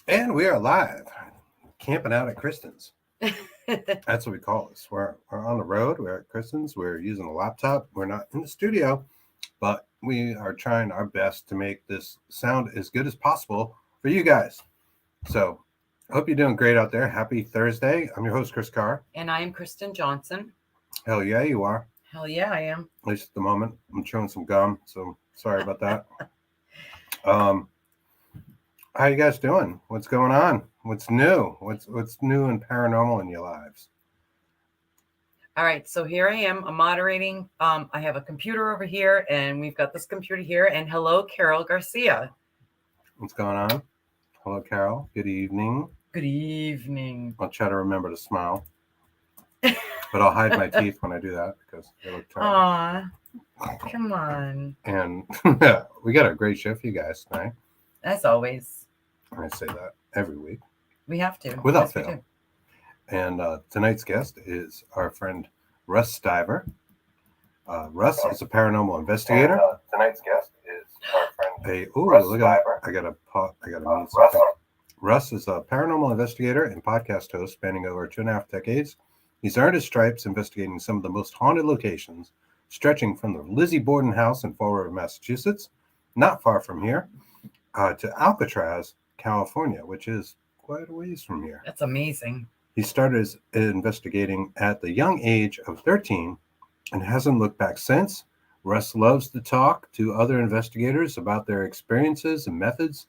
And we are live, camping out at Kristen's. That's what we call this. We're on the road. We're at Kristen's. We're using a laptop. We're not in the studio, but we are trying our best to make this sound as good as possible for you guys. So I hope you're doing great out there. Happy Thursday. I'm your host, Chris Carr. And I am Kristen Johnson. Hell yeah, you are. Hell yeah, I am. At least at the moment. I'm chewing some gum, so sorry about that. How you guys doing? What's going on? What's new? What's new and paranormal in your lives? All right, so here I am. I'm moderating. I have a computer over here, and we've got this computer here. And hello, Carol Garcia. What's going on? Hello, Carol. Good evening. Good evening. I'll try to remember to smile, but I'll hide my teeth when I do that because they look terrible. Aw, come on. And we got a great show for you guys tonight. As always. I say that every week. We have to. Without fail. And tonight's guest is our friend Russ Stiver. Russ is a paranormal investigator. And, tonight's guest is our friend Russ Stiver. I got to mute something. Russ is a paranormal investigator and podcast host spanning over 2.5 decades. He's earned his stripes investigating some of the most haunted locations, stretching from the Lizzie Borden house in Fall River, Massachusetts, not far from here, to Alcatraz, California, which is quite a ways from here. That's amazing. He started investigating at the young age of 13 and hasn't looked back since. Russ loves to talk to other investigators about their experiences and methods,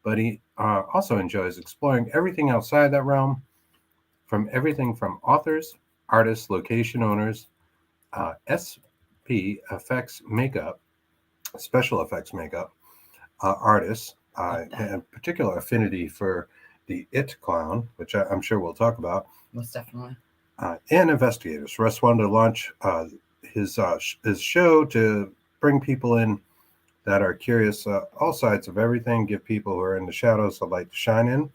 but he also enjoys exploring everything outside that realm, from everything from authors, artists, location owners, SPFX makeup, special effects makeup, artists, and particular affinity for the It Clown, which I'm sure we'll talk about. Most definitely. And investigators. Russ wanted to launch his show to bring people in that are curious, all sides of everything, give people who are in the shadows a light to shine in.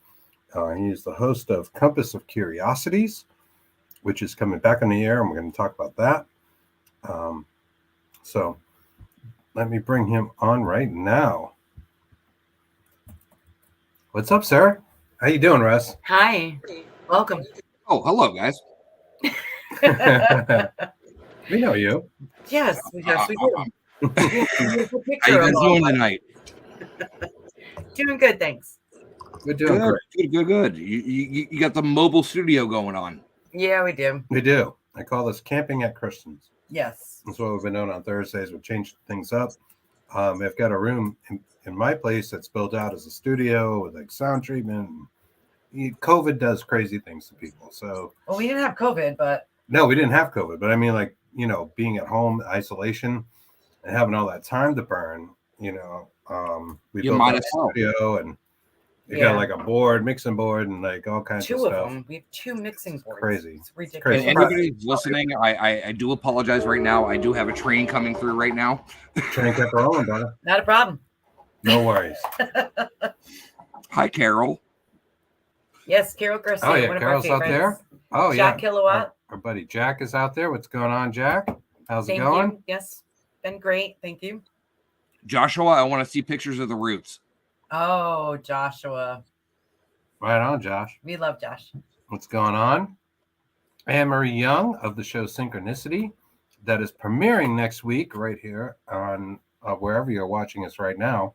He's the host of Compass of Curiosities, which is coming back on the air, and we're going to talk about that. So let me bring him on right now. What's up, sir? How you doing, Russ? Hi. Welcome. Oh, hello, guys. We know you. Yes, we do. How you guys doing tonight? Doing good, thanks. We're doing great. Good. You got the mobile studio going on. Yeah, we do. We do. I call this camping at Kristen's. Yes. That's what we've been doing on Thursdays. We've changed things up. I've got a room in my place that's built out as a studio with like sound treatment. COVID does crazy things to people. So, well, we didn't have COVID, but no, we didn't have COVID. But I mean, like, being at home, isolation, and having all that time to burn. We built a studio, and we got like a board, mixing board, and like all kinds of stuff. 2 of them. We have 2 mixing boards. Crazy. It's ridiculous. And anybody listening, I do apologize right now. I do have a train coming through right now. Train kept rolling, brother. Not a problem. No worries. Hi, Carol. Yes, Carol Garcia. Oh, yeah, one of Carol's our out there. Oh, Jack yeah. Kilowatt. Our buddy Jack is out there. What's going on, Jack? How's Thank it going? you. Yes, been great. Thank you. Joshua, I want to see pictures of the roots. Oh, Joshua. Right on, Josh. We love Josh. What's going on? Anne-Marie Young of the show Synchronicity, that is premiering next week right here on wherever you're watching us right now.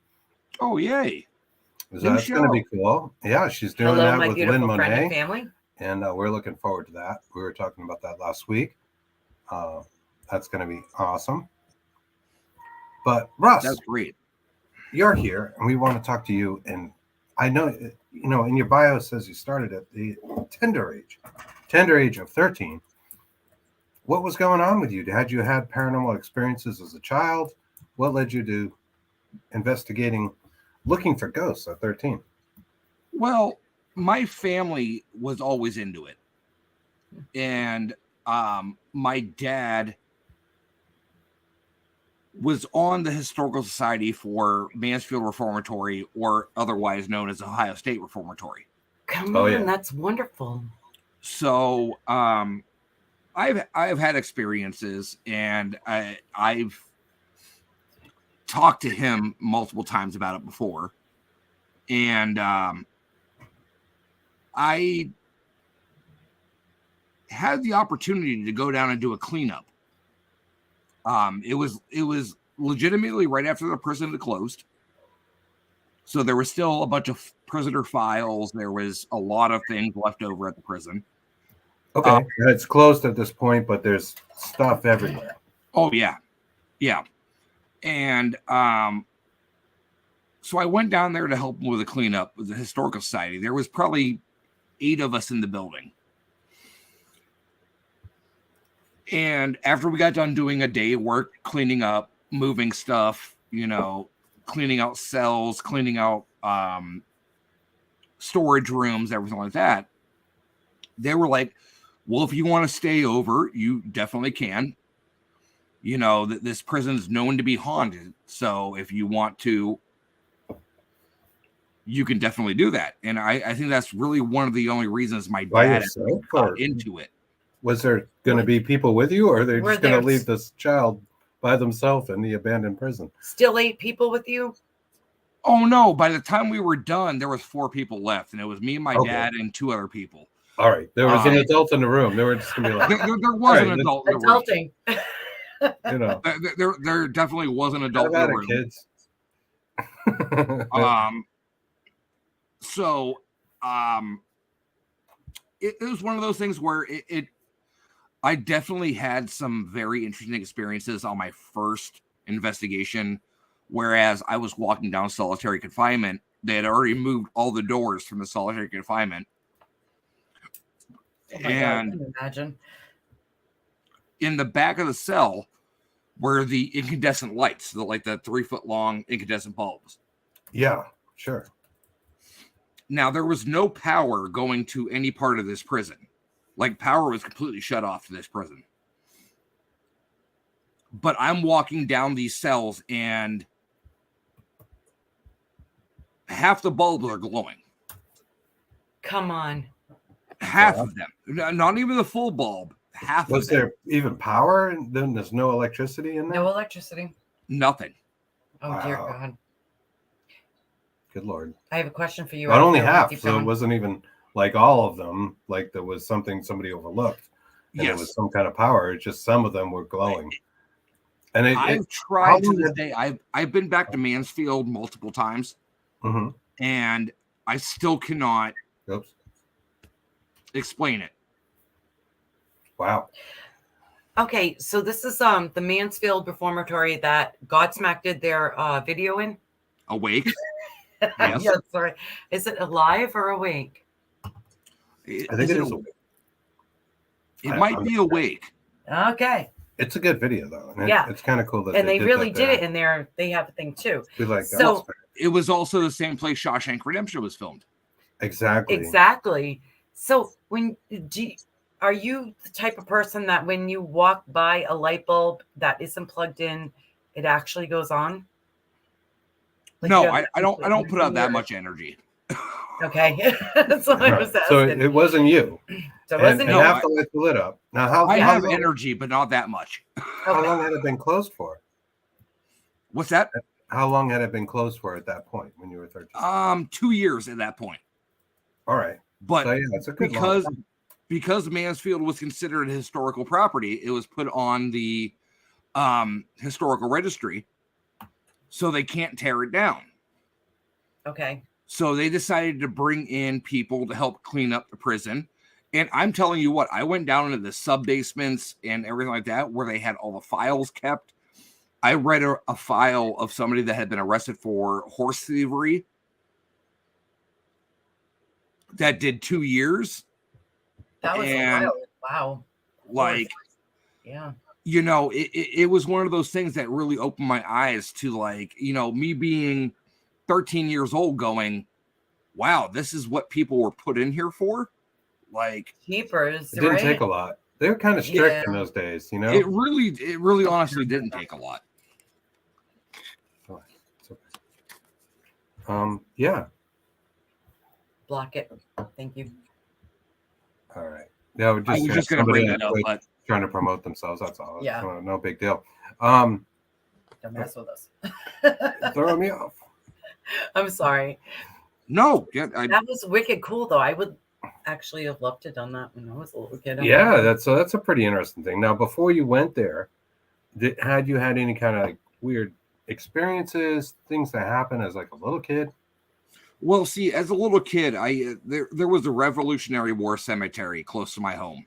Oh, yay. That's going to be cool. Yeah, she's doing Hello, that my with beautiful Lynn friend and Monet. family. And we're looking forward to that. We were talking about that last week. That's going to be awesome. But Russ, that's great. You're here, and we want to talk to you. And I know, in your bio it says you started at the tender age of 13. What was going on with you? Had you had paranormal experiences as a child? What led you to investigating, looking for ghosts at 13? Well, my family was always into it. And my dad was on the Historical Society for Mansfield Reformatory, or otherwise known as Ohio State Reformatory. Come on, that's wonderful. So I've had experiences, and I've talked to him multiple times about it before. And I had the opportunity to go down and do a cleanup. It was legitimately right after the prison had closed. So there was still a bunch of prisoner files. There was a lot of things left over at the prison. Okay, it's closed at this point, but there's stuff everywhere. Oh yeah. And so I went down there to help with the cleanup with the Historical Society. There was probably 8 of us in the building. And after we got done doing a day of work, cleaning up, moving stuff, cleaning out cells, cleaning out storage rooms, everything like that, they were like, well, if you want to stay over, you definitely can. This prison is known to be haunted. So if you want to, you can definitely do that. And I think that's really one of the only reasons my dad got into it. Was there going to be people with you, or are they just going to leave this child by themselves in the abandoned prison? Still 8 people with you? Oh, no. By the time we were done, there was 4 people left. And it was me and my dad and 2 other people. All right. There was an adult in the room. They were just going to be like... there was an adult in the room. Adulting. There definitely was an adult in the room. Kids. So it was one of those things where I definitely had some very interesting experiences on my first investigation, whereas I was walking down solitary confinement. They had already moved all the doors from the solitary confinement. Oh my God, I can imagine. In the back of the cell were the incandescent lights, the 3-foot long incandescent bulbs. Yeah, sure. Now, there was no power going to any part of this prison. Power was completely shut off to this prison. But I'm walking down these cells and half the bulbs are glowing. Come on. Half of them. Not even the full bulb. Half was of them. Was there even power? And then there's no electricity in there? No electricity. Nothing. Oh, wow. Dear God. Good Lord. I have a question for you. But only half, so it wasn't even all of them. There was something somebody overlooked. And there was some kind of power. It's just some of them were glowing. And I've tried to this day. I've been back to Mansfield multiple times. Mm-hmm. And I still cannot explain it. Wow. Okay, so this is the Mansfield Reformatory that Godsmack did their video in. Awake. Yes. Yeah, sorry. Is it alive or awake? I think it is awake. It might be awake. Okay. It's a good video though. And it's kind of cool that they really did it in there. They have a thing too. So it was also the same place Shawshank Redemption was filmed. Exactly. So are you the type of person that when you walk by a light bulb that isn't plugged in, it actually goes on? No, I don't put out that much energy. Okay. That's what I was asking. So it wasn't you. So it wasn't you. Half the lights were lit up. Now how have energy, but not that much. How long had it been closed for? What's that? How long had it been closed for at that point when you were 13? 2 years at that point. All right. But it's a good because Mansfield was considered a historical property, it was put on the historical registry, so they can't tear it down. Okay. So they decided to bring in people to help clean up the prison. And I'm telling you what, I went down into the sub-basements and everything like that where they had all the files kept. I read a file of somebody that had been arrested for horse thievery that did 2 years. That was wild. Wow. Yeah. It was one of those things that really opened my eyes to me being 13 years old going, wow, this is what people were put in here for. Keepers. It didn't take a lot. They were kind of strict in those days, It really honestly didn't take a lot. Yeah. Block it. Thank you. All right. Yeah, I was just going to bring it up, but trying to promote themselves. That's all. Yeah. No big deal. Don't mess with us. Throw me off. I'm sorry. No. That was wicked cool, though. I would actually have loved to have done that when I was a little kid. Yeah, that's a pretty interesting thing. Now, before you went there, had you had any kind of like weird experiences, things that happened as like a little kid? Well, see, as a little kid, there was a Revolutionary War cemetery close to my home,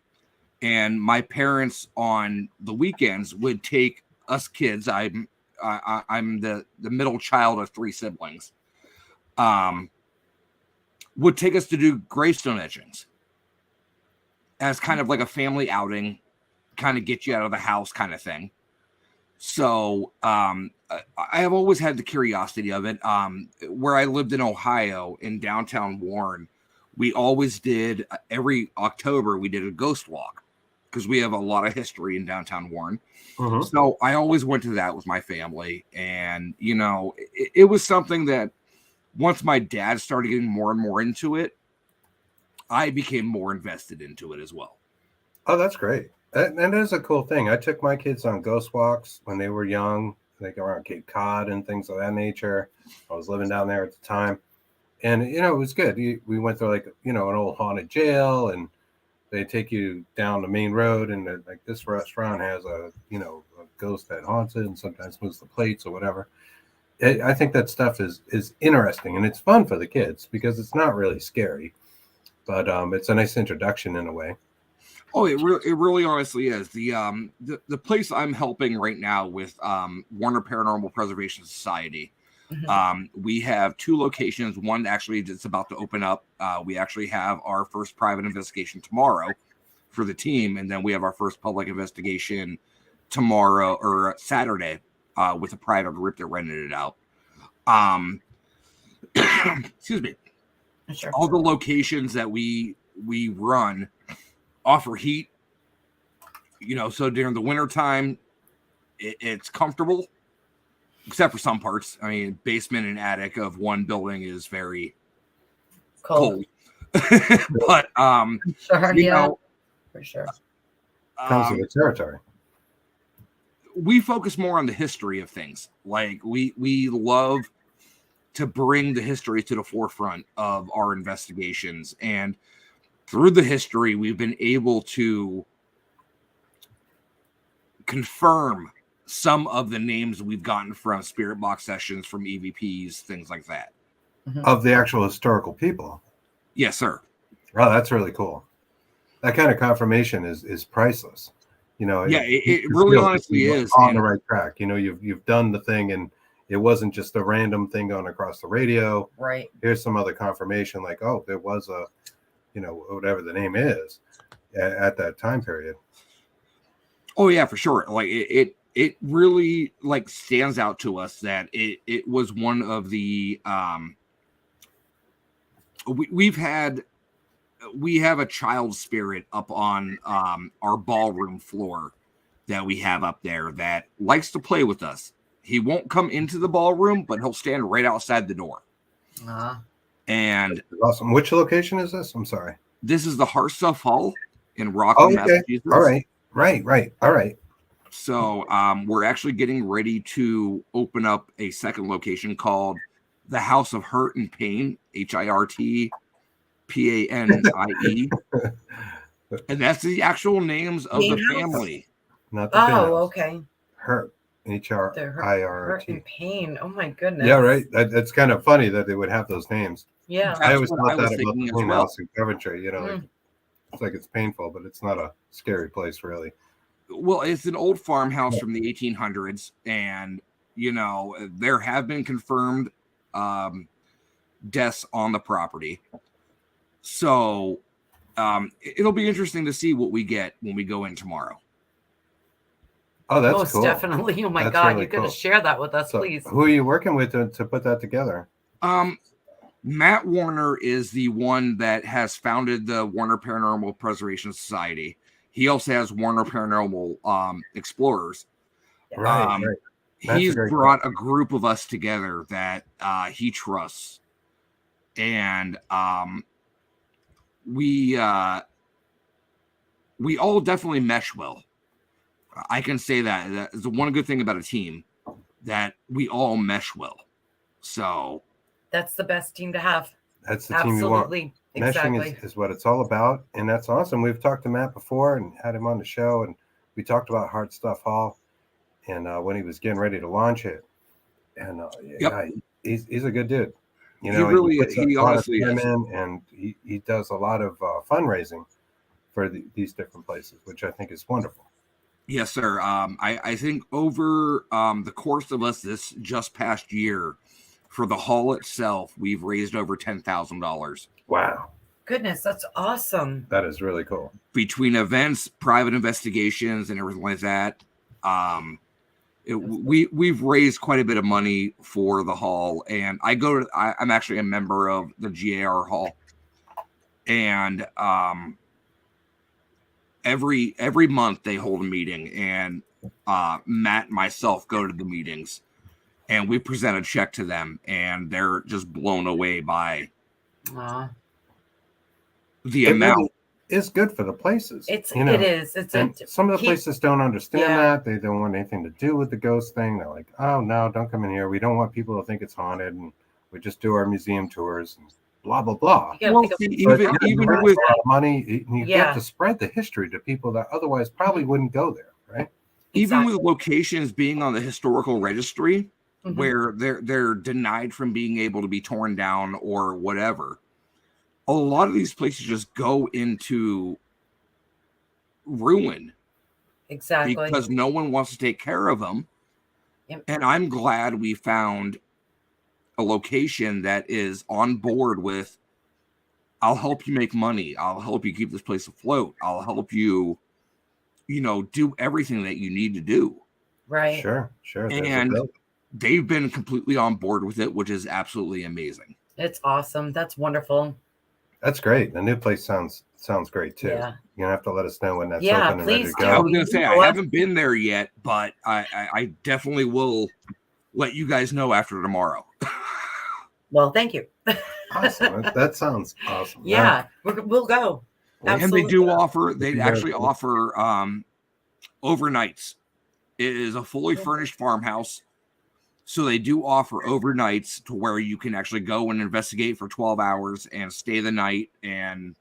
and my parents on the weekends would take us kids. I'm the middle child of 3 siblings. Would take us to do gravestone etchings as kind of like a family outing, kind of get you out of the house kind of thing. So I have always had the curiosity of it. Where I lived in Ohio, in downtown Warren, we always did, every October, we did a ghost walk because we have a lot of history in downtown Warren. Mm-hmm. So I always went to that with my family. And, you know, it was something that once my dad started getting more and more into it, I became more invested into it as well. Oh, that's great. That is a cool thing. I took my kids on ghost walks when they were young, like around Cape Cod and things of that nature. I was living down there at the time. And, you know, it was good. We went through like, you know, an old haunted jail, and they take you down the main road, and like this restaurant has a, you know, a ghost that haunts it and sometimes moves the plates or whatever. I think that stuff is interesting, and it's fun for the kids because it's not really scary, but it's a nice introduction in a way. Oh, it really honestly is. The place I'm helping right now with Warner Paranormal Preservation Society. Mm-hmm. We have 2 locations. One actually that's about to open up. We actually have our first private investigation tomorrow for the team, and then we have our first public investigation tomorrow or Saturday with a private group that rented it out. Excuse me. Sure. All the locations that we run offer heat, you know, so during the winter time it's comfortable, except for some parts. I mean, basement and attic of one building is very cold. But sure, you know, for sure, Comes to the territory. We focus more on the history of things. Like we love to bring the history to the forefront of our investigations, and through the history, we've been able to confirm some of the names we've gotten from spirit box sessions, from EVPs, things like that. Of the actual historical people. Yes, sir. Wow, that's really cool. That kind of confirmation is priceless. You know, yeah, it really honestly is on the right track. You know, you've done the thing, and it wasn't just a random thing going across the radio. Right. Here's some other confirmation, like, oh, there was a, you know, whatever the name is at that time period. Oh yeah, for sure. Like it really like stands out to us that it was one of the we have a child spirit up on our ballroom floor that we have up there that likes to play with us. He won't come into the ballroom, but he'll stand right outside the door. And awesome. Which location is this? I'm sorry. This is the Harstuff Hall in Rockland, Massachusetts. All right. Right. All right. So we're actually getting ready to open up a second location called the House of Hurt and Pain, HIRTPANIE. And that's the actual names of the family. Not the family. Okay. Hurt. HRIRT. And Pain. Oh my goodness. Yeah, right. That's kind of funny that they would have those names. Yeah. I always thought that about the Pain House in Coventry. You know, like, it's like it's painful, but it's not a scary place, really. Well, it's an old farmhouse from the 1800s, and you know there have been confirmed deaths on the property. So it'll be interesting to see what we get when we go in tomorrow. Oh, that's most cool. Definitely. Oh my that's God, really you got to cool. share that with us, please. Who are you working with to put that together? Matt Warner is the one that has founded the Warner Paranormal Preservation Society. He also has Warner Paranormal Explorers. Right. He's brought a group of us together that he trusts, and we all definitely mesh well. I can say that is the one good thing about a team, that we all mesh well. So that's the best team to have. That's the team you want. Absolutely. Meshing is what it's all about, and that's awesome. We've talked to Matt before and had him on the show, and we talked about Hard Stuff Hall, and when he was getting ready to launch it, and yeah, he's a good dude. You know, he honestly is. And he does a lot of fundraising for these different places, which I think is wonderful. Yes, sir. I think over the course of this just past year, for the hall itself, we've raised over $10,000. Wow. Goodness, that's awesome. That is really cool. Between events, private investigations, and everything like that, we've raised quite a bit of money for the hall. And I'm actually a member of the GAR hall, and every month they hold a meeting, and Matt and myself go to the meetings, and we present a check to them, and they're just blown away by the amount. Really is good for the places. It is. Some of the places don't understand that. They don't want anything to do with the ghost thing. They're like, oh no, don't come in here. We don't want people to think it's haunted, and we just do our museum tours and blah blah blah. Well, even with money, you get to spread the history to people that otherwise probably wouldn't go there, right? Even with locations being on the historical registry, where they're denied from being able to be torn down or whatever, a lot of these places just go into ruin. Exactly. Because no one wants to take care of them. Yep. And I'm glad we found a location that is on board with, I'll help you make money. I'll help you keep this place afloat. I'll help you, do everything that you need to do. Right. Sure. And they've been completely on board with it, which is absolutely amazing. It's awesome. That's wonderful. That's great. The new place sounds great too. Yeah. You're gonna have to let us know when that's open and ready to go. I was gonna say I haven't been there yet, but I definitely will let you guys know after tomorrow. Well, thank you. Awesome. That sounds awesome. Yeah, we'll go. Absolutely. And they actually offer overnights. It is a fully furnished farmhouse. So they do offer overnights to where you can actually go and investigate for 12 hours and stay the night and,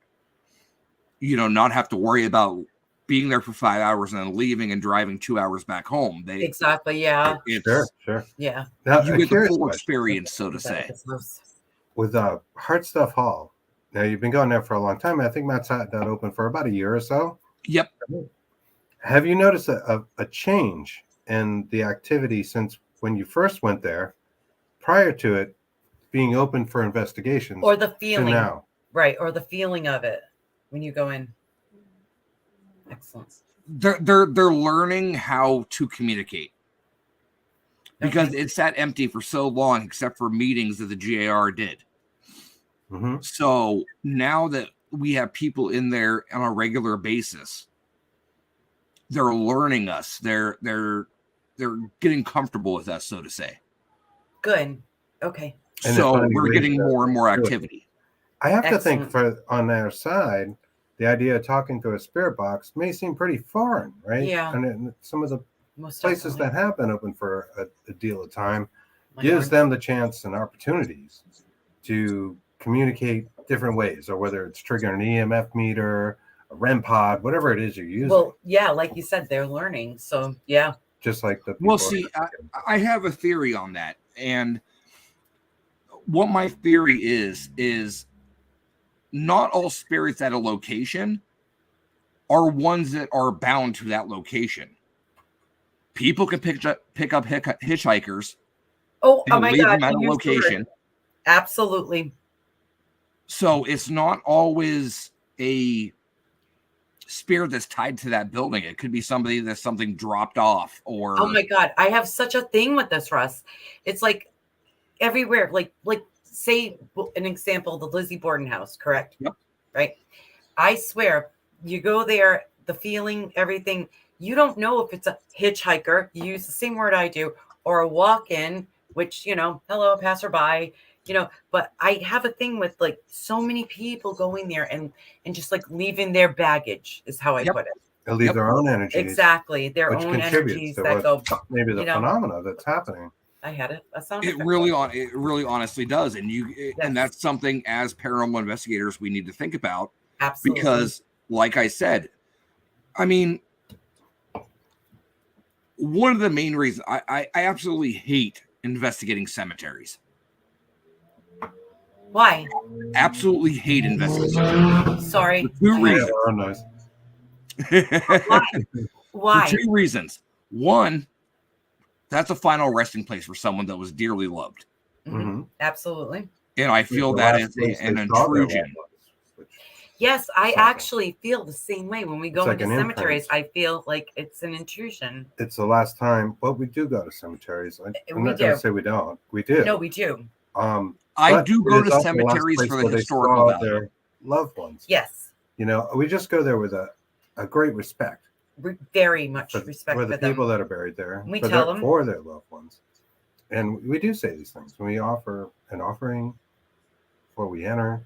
not have to worry about being there for 5 hours and then leaving and driving 2 hours back home. Exactly. Yeah. Sure. Yeah. Now, you get the full experience, so to say. With Hard Stuff Hall, now you've been going there for a long time. I think Matt's had that open for about a year or so. Yep. Have you noticed a change in the activity since when you first went there, prior to it being open for investigations, or the feeling now? Right, or the feeling of it when you go in? Excellent. They're learning how to communicate, because it sat empty for so long, except for meetings that the GAR did. Mm-hmm. So now that we have people in there on a regular basis, they're learning us. They're getting comfortable with us, so to say. Good. Okay. And so we're getting more and more activity. I have to think on their side, the idea of talking to a spirit box may seem pretty foreign, right? Yeah. And some of the places that have been open for a deal of time gives them the chance and opportunities to communicate different ways, or whether it's triggering an EMF meter, a REM pod, whatever it is you're using. Well, yeah, like you said, they're learning. So, yeah. Just like the people. Well, see, I have a theory on that. And what my theory is not all spirits at a location are ones that are bound to that location. People can pick up hitchhikers. Oh my leave God. Them at a location. Absolutely. So it's not always a spirit that's tied to that building. It could be somebody that's something dropped off, or oh my God, I have such a thing with this, Russ. It's like everywhere. Like say an example, the Lizzie Borden house, correct? Yep. Right. I swear, you go there, the feeling, everything. You don't know if it's a hitchhiker. You use the same word I do, or a walk-in, which hello, passerby. But I have a thing with like so many people going there and just like leaving their baggage is how I put it. They leave their own energies. Exactly. Their own energies that go. Maybe the phenomena that's happening. I had a sound It effect. really honestly does. And Yes. and that's something as paranormal investigators we need to think about. Absolutely. Because, like I said, I mean, one of the main reasons I absolutely hate investigating cemeteries. Why? Absolutely hate investigating cemeteries. Sorry. For two reasons. Oh, nice. Why? For two reasons. One, that's a final resting place for someone that was dearly loved. Mm-hmm. Absolutely. And I feel that is an intrusion. Yes, I Something. actually feel the same way when we go like into an cemeteries. imprint. I feel like it's an intrusion. It's the last time. Well, we do go to cemeteries. I'm We not going do. to say we don't. We do. No, we do. I But do it go is to also the last cemeteries place for the where they historical saw value. their loved ones. Yes. You know, we just go there with a great respect. Very much for, respect for the for people them. that are buried there. We for tell their, them. for their loved ones. And we do say these things. We offer an offering before we enter.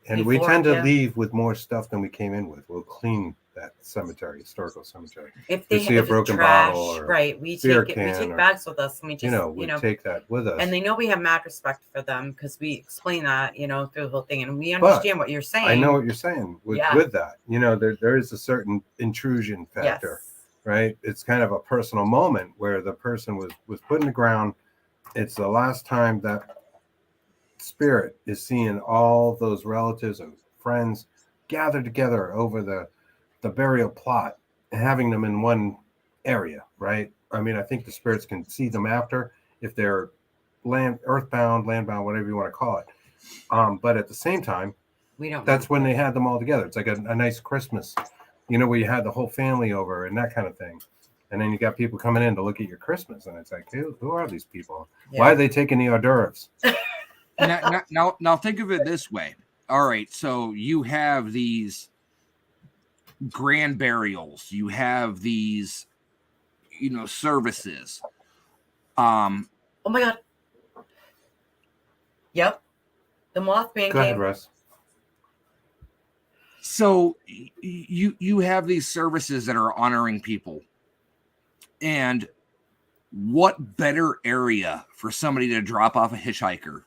And we tend to leave with more stuff than we came in with. We'll clean that cemetery, historical cemetery. If they see a broken trash, bottle or right? We beer take it. We can take or, bags with us, and we just we take that with us. and they know we have mad respect for them because we explain that through the whole thing, and we understand what you're saying. I know what you're saying with that. There is a certain intrusion factor, right? It's kind of a personal moment where the person was put in the ground. It's the last time that spirit is seeing all those relatives and friends gathered together over the burial plot and having them in one area, right? I mean, I think the spirits can see them after if they're earthbound, landbound, whatever you want to call it. But at the same time, we don't. That's when they had them all together. It's like a nice Christmas, where you had the whole family over and that kind of thing. And then you got people coming in to look at your Christmas, and it's like, who are these people? Yeah. Why are they taking the hors d'oeuvres? Now think of it this way. All right, so you have these grand burials. You have these, services. Oh my God. Yep. The Mothman Go ahead, Russ. So you have these services that are honoring people. And what better area for somebody to drop off a hitchhiker?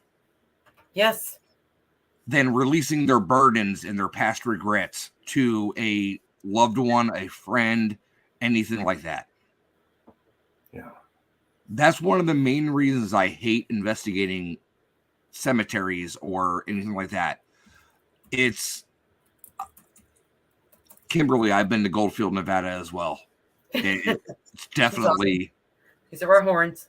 Yes. Than releasing their burdens and their past regrets to a loved one, a friend, anything like that. Yeah. That's one of the main reasons I hate investigating cemeteries or anything like that. It's Kimberly, I've been to Goldfield, Nevada as well. It's definitely these are our horns.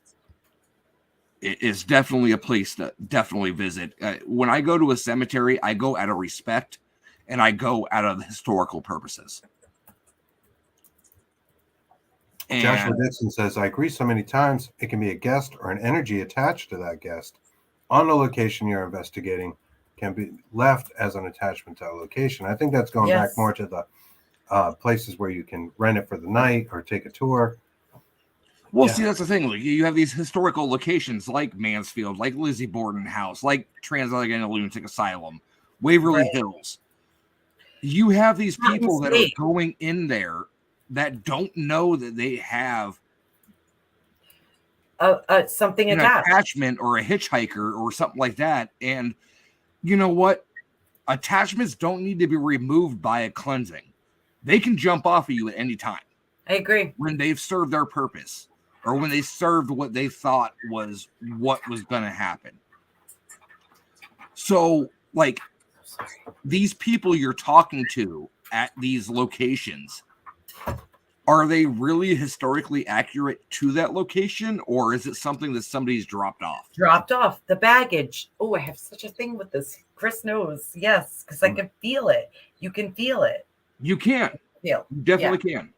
It's definitely a place to definitely visit. When I go to a cemetery, I go out of respect and I go out of historical purposes. And Joshua Dixon says, I agree so many times it can be a guest or an energy attached to that guest on the location you're investigating can be left as an attachment to a location. I think that's going back more to the places where you can rent it for the night or take a tour. Well, see, that's the thing. Like, you have these historical locations like Mansfield, like Lizzie Borden House, like Trans-Allegheny Lunatic Asylum, Waverly Hills. You have these people that are going in there that don't know that they have something an attachment or a hitchhiker or something like that. And you know what? Attachments don't need to be removed by a cleansing. They can jump off of you at any time. I agree. When they've served their purpose or when they served what they thought was what was going to happen. So, like, these people you're talking to at these locations, are they really historically accurate to that location, or is it something that somebody's dropped off? Dropped off the baggage. Oh, I have such a thing with this. Chris knows. Yes, because I can feel it. You can feel it. You can. Yeah. You definitely can.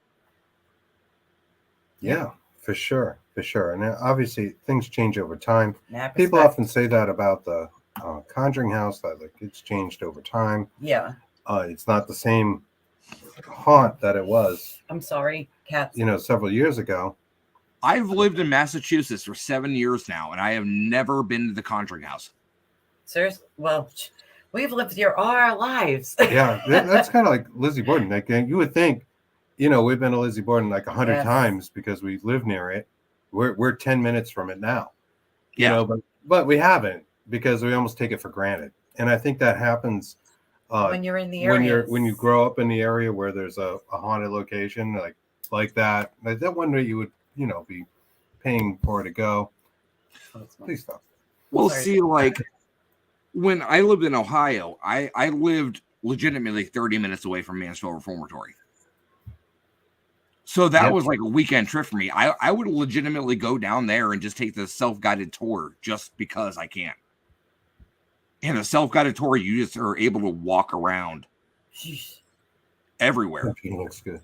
Yeah, for sure. For sure. And obviously things change over time. People often say that about the Conjuring House, that like it's changed over time. Yeah. It's not the same haunt that it was. I'm sorry, cats. Several years ago. I've lived in Massachusetts for 7 years now, and I have never been to the Conjuring House. Seriously? Well, we've lived here all our lives. Yeah, that's kind of like Lizzie Borden. Like you would think, we've been to Lizzie Borden like 100 times because we live near it. We're 10 minutes from it now. you know, but we haven't, because we almost take it for granted. And I think that happens when you're in the area, when you grow up in the area where there's a haunted location like that one that you would, you know, be paying for to go. Please stop. Well, Sorry. see, like when I lived in Ohio, I lived legitimately 30 minutes away from Mansfield Reformatory. So that was like a weekend trip for me. I would legitimately go down there and just take the self-guided tour just because I can. And a self-guided tour, you just are able to walk around everywhere. It looks good.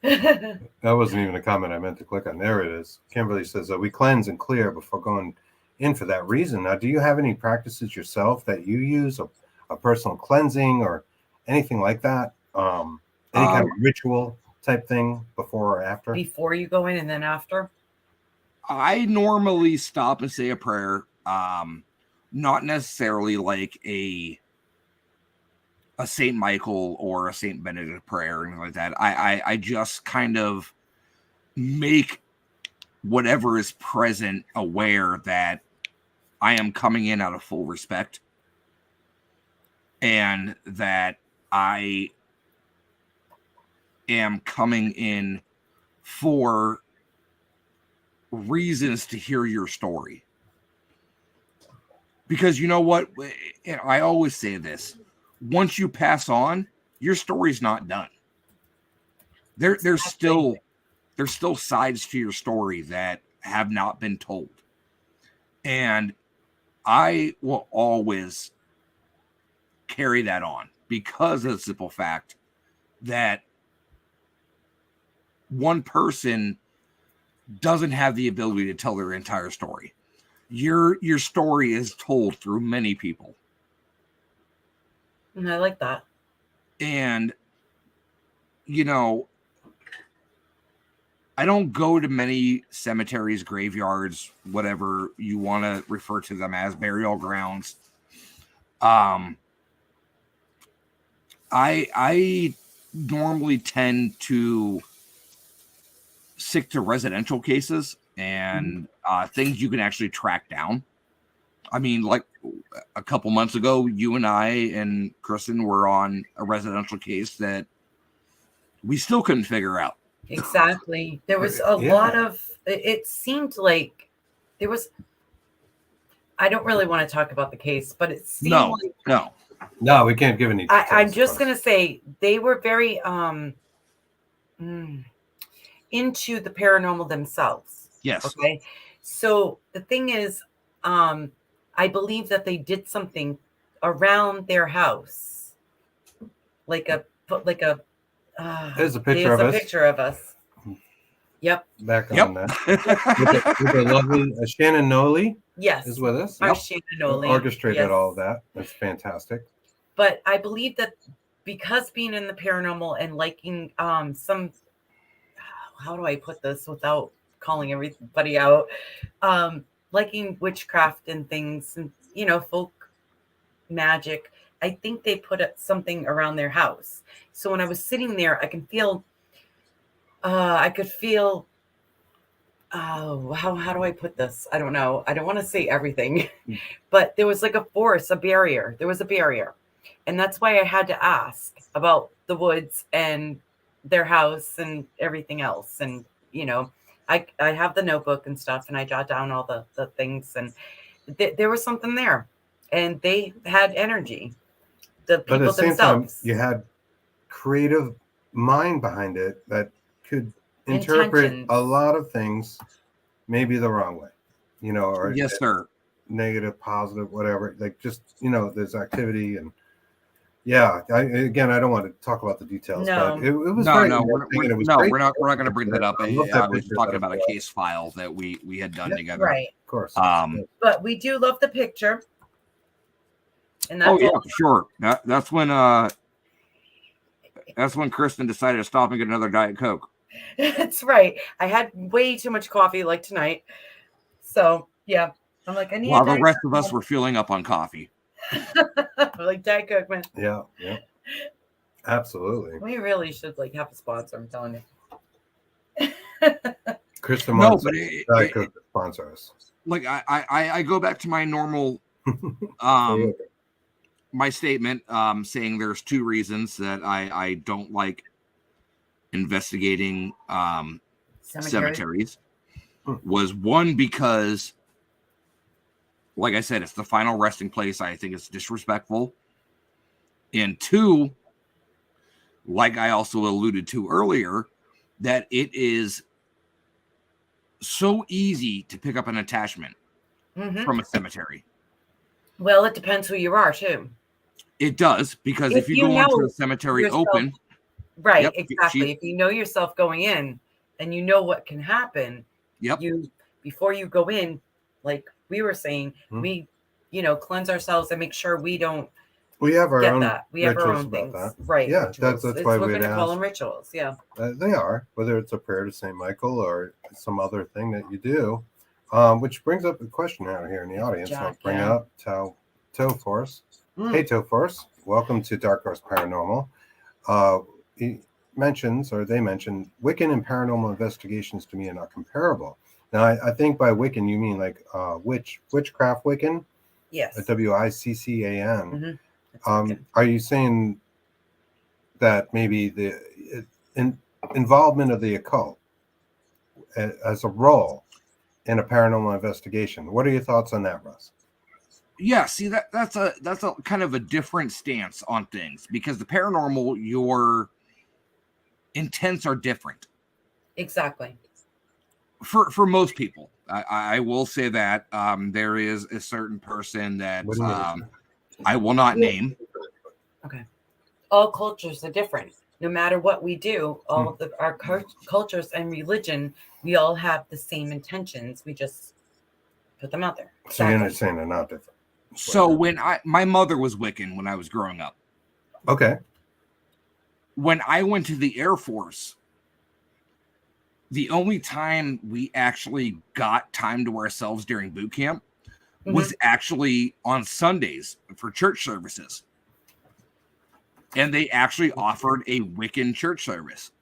That wasn't even a comment I meant to click on. There it is. Kimberly says, we cleanse and clear before going in for that reason. Now, do you have any practices yourself that you use, a personal cleansing or anything like that? Any kind of ritual type thing before or after? Before you go in and then after? I normally stop and say a prayer. Not necessarily like a Saint Michael or a Saint Benedict prayer or anything like that. I just kind of make whatever is present aware that I am coming in out of full respect, and that I am coming in for reasons to hear your story. Because you know what? I always say this. Once you pass on, your story's not done. There's still sides to your story that have not been told. And I will always carry that on because of the simple fact that one person doesn't have the ability to tell their entire story. Your story is told through many people. And I like that. And, you know, I don't go to many cemeteries, graveyards, whatever you want to refer to them as, burial grounds. I normally tend to stick to residential cases and things you can actually track down. I mean, like a couple months ago, you and I and Kristen were on a residential case that we still couldn't figure out. Exactly. There was a lot of, it seemed like there was, I don't really want to talk about the case, but it seemed No, we can't give any details. I'm just going to say they were very into the paranormal themselves. Yes. Okay. So the thing is, I believe that they did something around their house, there's a picture of us. Yep. Back on that. with the lovely Shannon Noley. Yes. Is with us. Our Shannon Noley Orchestrated all of that. That's fantastic. But I believe that because being in the paranormal and liking some, how do I put this without calling everybody out? Liking witchcraft and things and, you know, folk magic. I think they put something around their house. So when I was sitting there, I could feel, how do I put this? I don't know. I don't want to say everything, but there was like a barrier. There was a barrier. And that's why I had to ask about the woods and their house and everything else. And, you know, I have the notebook and stuff, and I jot down all the things, and there was something there, and they had energy. The people but at the same themselves. Time, you had creative mind behind it that could interpret a lot of things maybe the wrong way, you know, or yes, sir. Negative, positive, whatever. Like just, you know, there's activity and yeah. I don't want to talk about the details. No, but it was we're not going to bring that up. I was talking about a case file that we had done together. Right, of course. But we do love the picture. And that's sure. That's when Kristen decided to stop and get another Diet Coke. That's right. I had way too much coffee like tonight. So yeah, I'm like, I need. While the rest of us were filling up on coffee. Like Diet Coke, man. Yeah. Absolutely. We really should like have a sponsor. I'm telling you. Kristen wants Diet Coke to sponsor us. like I go back to my normal my statement saying there's two reasons that I don't like investigating cemeteries. Was one, because like I said, it's the final resting place. I think it's disrespectful. And two, like I also alluded to earlier, that it is so easy to pick up an attachment from a cemetery. Well, it depends who you are too. It does, because if you go into the cemetery yourself, open, right? Yep, Exactly. If you know yourself going in and you know what can happen, yep. You before you go in, like we were saying, we cleanse ourselves and make sure we don't. We have our own that. We have our rituals own about things, that. right? Yeah, rituals. that's why we're we'd going to call ask. them rituals. Yeah, they are. Whether it's a prayer to Saint Michael or some other thing that you do, which brings up a question out here in the audience. I'll bring up Toe Force. Hey, Toe Force, welcome to Dark Horse Paranormal. He mentions, or they mentioned, Wiccan and paranormal investigations to me are not comparable. Now, I think by Wiccan you mean like witchcraft Wiccan. Yes. WICCAN. Are you saying that maybe the involvement of the occult as a role in a paranormal investigation? What are your thoughts on that, Russ? Yeah, see, that's a kind of a different stance on things, because the paranormal, your intents are different. Exactly. For most people, I will say that there is a certain person that I will not name. Okay. All cultures are different. No matter what we do, all of our cultures and religion, we all have the same intentions. We just put them out there. So you're not saying they're not different. So when my mother was Wiccan when I was growing up. Okay. When I went to the Air Force, the only time we actually got time to ourselves during boot camp was actually on Sundays for church services. And they actually offered a Wiccan church service.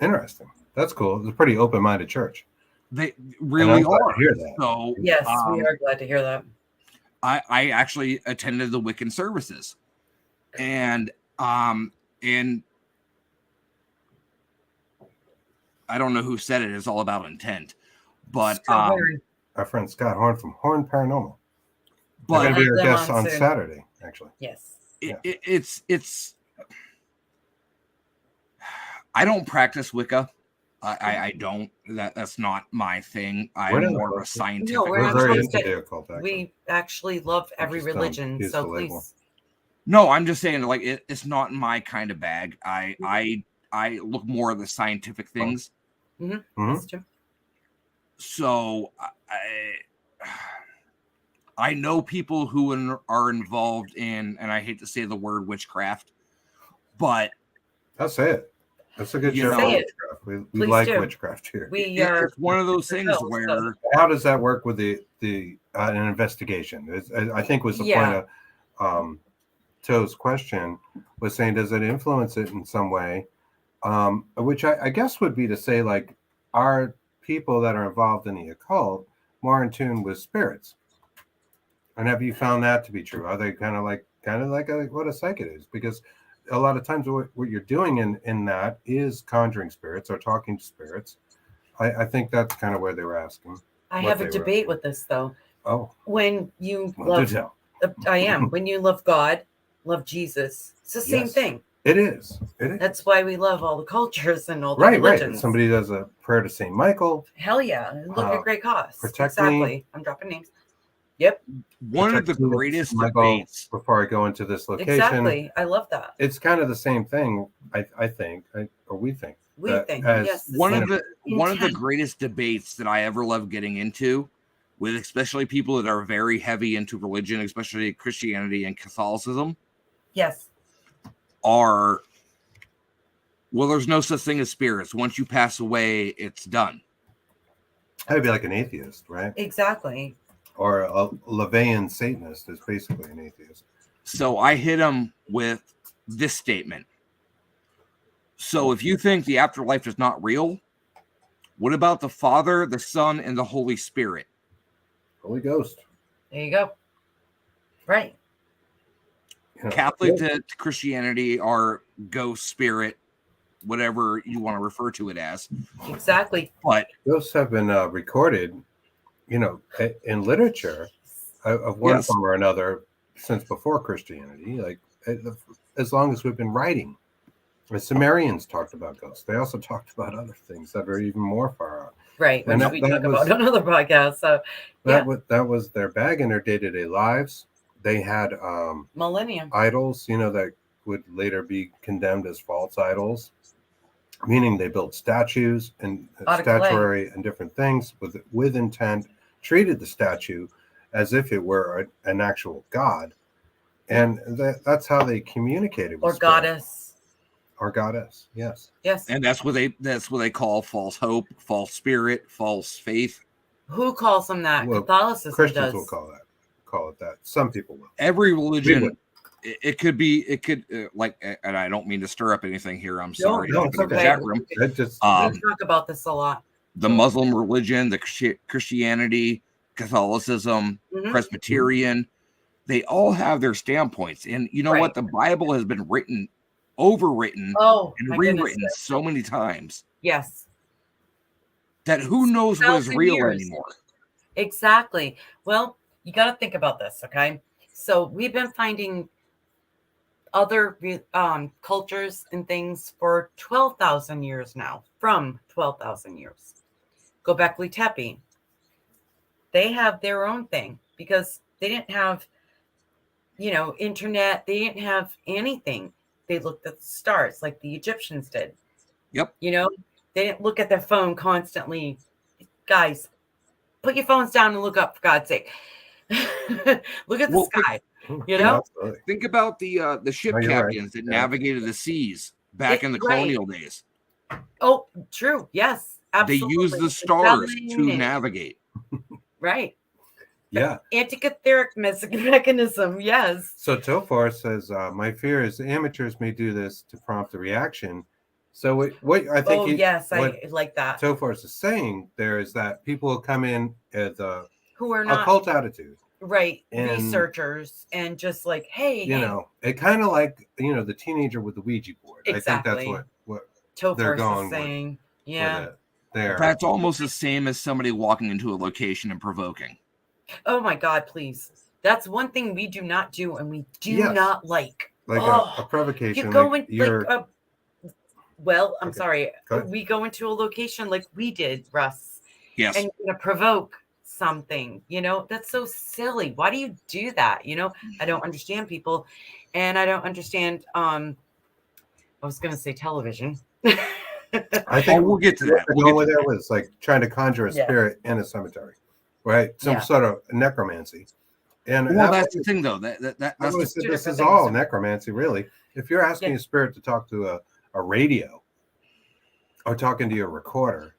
Interesting. That's cool. It's a pretty open-minded church. They really are. Hear that. So yes, we are glad to hear that. I actually attended the Wiccan services, and I don't know who said it. It's all about intent, but our friend Scott Horn from Horn Paranormal. But going to be our guest on Saturday, actually. Yes. It's. I don't practice Wicca. I don't. That's not my thing. I'm more of a scientific. No, we're very into the occult. We actually love every religion, so please. No, I'm just saying, like it's not my kind of bag. I look more at the scientific things. That's true. So I know people who are involved in, and I hate to say the word witchcraft, but I'll say it. That's a good show. We like witchcraft here. It's one of those things where. How does that work with the an investigation? I think was the point of Toe's question, was saying, does it influence it in some way? Which I guess would be to say, like, are people that are involved in the occult more in tune with spirits? And have you found that to be true? Are they kind of like what a psychic is? Because a lot of times what you're doing in that is conjuring spirits or talking to spirits. I think that's kind of where they were asking. I have a debate with this, though. Oh. When you love... I am. When you love God, love Jesus, it's the same thing. It is. That's why we love all the cultures and all the religions. Right. Somebody does a prayer to Saint Michael. Hell yeah. Look at great cause. Protect exactly. Me. I'm dropping names. Yep. One of the greatest debates. Before I go into this location. Exactly. I love that. It's kind of the same thing, I think, or we think. We think. Yes. One of the greatest debates that I ever loved getting into, with especially people that are very heavy into religion, especially Christianity and Catholicism. Yes. Well, there's no such thing as spirits. Once you pass away, it's done. That'd be like an atheist, right? Exactly. Or a Levian Satanist is basically an atheist. So I hit him with this statement. So if you think the afterlife is not real, What about the Father, the Son, and the Holy Spirit? Holy Ghost. There you go. Right. You know, Catholic to Christianity are ghost, spirit, whatever you want to refer to it as. Exactly. But ghosts have been recorded, in literature of one Yes. form or another since before Christianity, like as long as we've been writing. The Sumerians talked about ghosts. They also talked about other things that are even more far out. Right. And Which we talk about on other podcasts. So that was their bag in their day-to-day lives. They had millennium. idols, that would later be condemned as false idols, meaning they built statues and Out of clay. statuary and different things with intent, treated the statue as if it were an actual god. And that's how they communicated with Or spirit. goddess. Or goddess, yes. Yes. And that's what they call false hope, false spirit, false faith. Who calls them that? Well, Catholicism Christians does. will call it that. Some people will. Every religion, it could and I don't mean to stir up anything here. I'm sorry. No, it's okay. Chat room. We talk about this a lot. The Muslim religion, the Christianity, Catholicism, Presbyterian, they all have their standpoints. And you know what? The Bible has been overwritten, and rewritten so many times. Yes. That who knows what is real anymore. Exactly. Well, you got to think about this, okay? So we've been finding other cultures and things for 12,000 years now, from 12,000 years. Göbekli Tepe. They have their own thing because they didn't have, internet. They didn't have anything. They looked at the stars like the Egyptians did. Yep. They didn't look at their phone constantly. Guys, put your phones down and look up, for God's sake. Look at the sky. Think about the ship captains that navigated the seas back in the colonial days. Oh, true. Yes, absolutely. They used the stars to navigate. Right. Yeah. Antikytheric mechanism. Yes. So Tofar says, my fear is the amateurs may do this to prompt a reaction. So what I think I like that. Tofar is saying there is that people will come in as who are not occult attitude. Right. And researchers and just like, hey, it kind of like, the teenager with the Ouija board. Exactly. I think that's what Tofar they're going is saying. with, yeah. There. That's almost the same as somebody walking into a location and provoking. Oh my God, please. That's one thing we do not do and we do not like. Like a provocation. You go I'm sorry. We go into a location like we did, Russ. Yes. And you're going to provoke something, that's so silly. Why do you do that? I don't understand people. And I don't understand, I was going to say television. I think we'll get to that. That was like trying to conjure a spirit in a cemetery, right? Some sort of necromancy. And that's the thing, though. This is all necromancy, really. If you're asking a spirit to talk to a radio or talking to your recorder,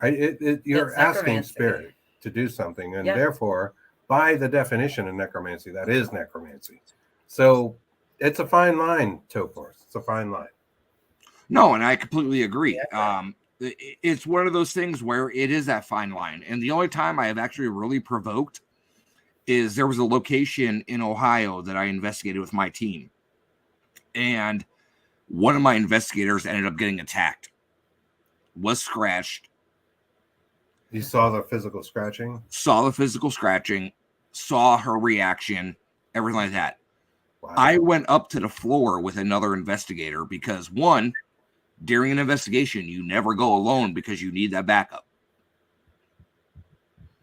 you're asking spirit to do something, and therefore, by the definition of necromancy, that is necromancy. So it's a fine line, Tofar. It's a fine line. No, and I completely agree. It's one of those things where it is that fine line. And the only time I have actually really provoked is there was a location in Ohio that I investigated with my team. And one of my investigators ended up getting attacked, was scratched. You saw the physical scratching? Saw the physical scratching, saw her reaction, everything like that. Wow. I went up to the floor with another investigator because, one, during an investigation, you never go alone because you need that backup.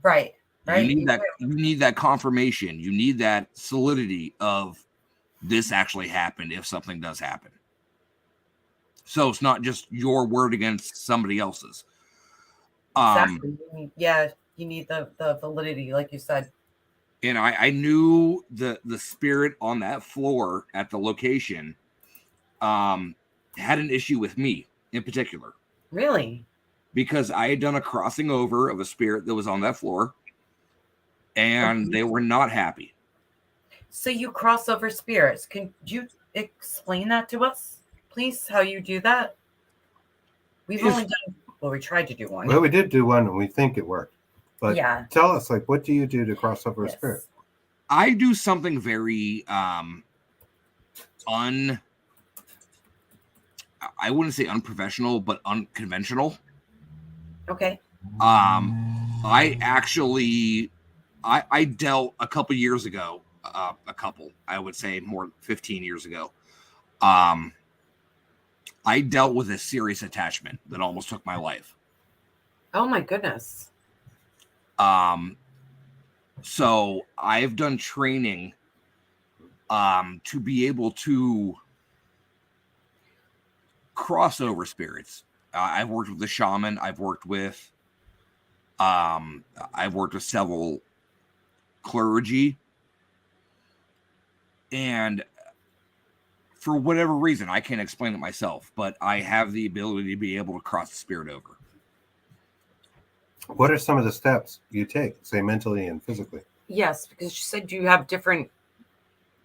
Right. You need that confirmation. You need that solidity of this actually happened if something does happen. So it's not just your word against somebody else's. Exactly. You need the validity, like you said. And I knew the spirit on that floor at the location had an issue with me in particular. Really? Because I had done a crossing over of a spirit that was on that floor, and they were not happy. So you cross over spirits. Can you explain that to us, please? How you do that? We've only done Well, we tried to do one. Well, we did do one, and we think it worked. But Yeah. tell us, like, what do you do to cross over a Yes. spirit? I do something very I wouldn't say unprofessional, but unconventional. Okay. I actually I dealt a couple years ago, I would say more 15 years ago. I dealt with a serious attachment that almost took my life. Oh my goodness. So I've done training to be able to cross over spirits. I've worked with the shaman. I've worked with several clergy, and for whatever reason, I can't explain it myself, but I have the ability to be able to cross the spirit over. What are some of the steps you take, say mentally and physically? Yes, because you said you have different.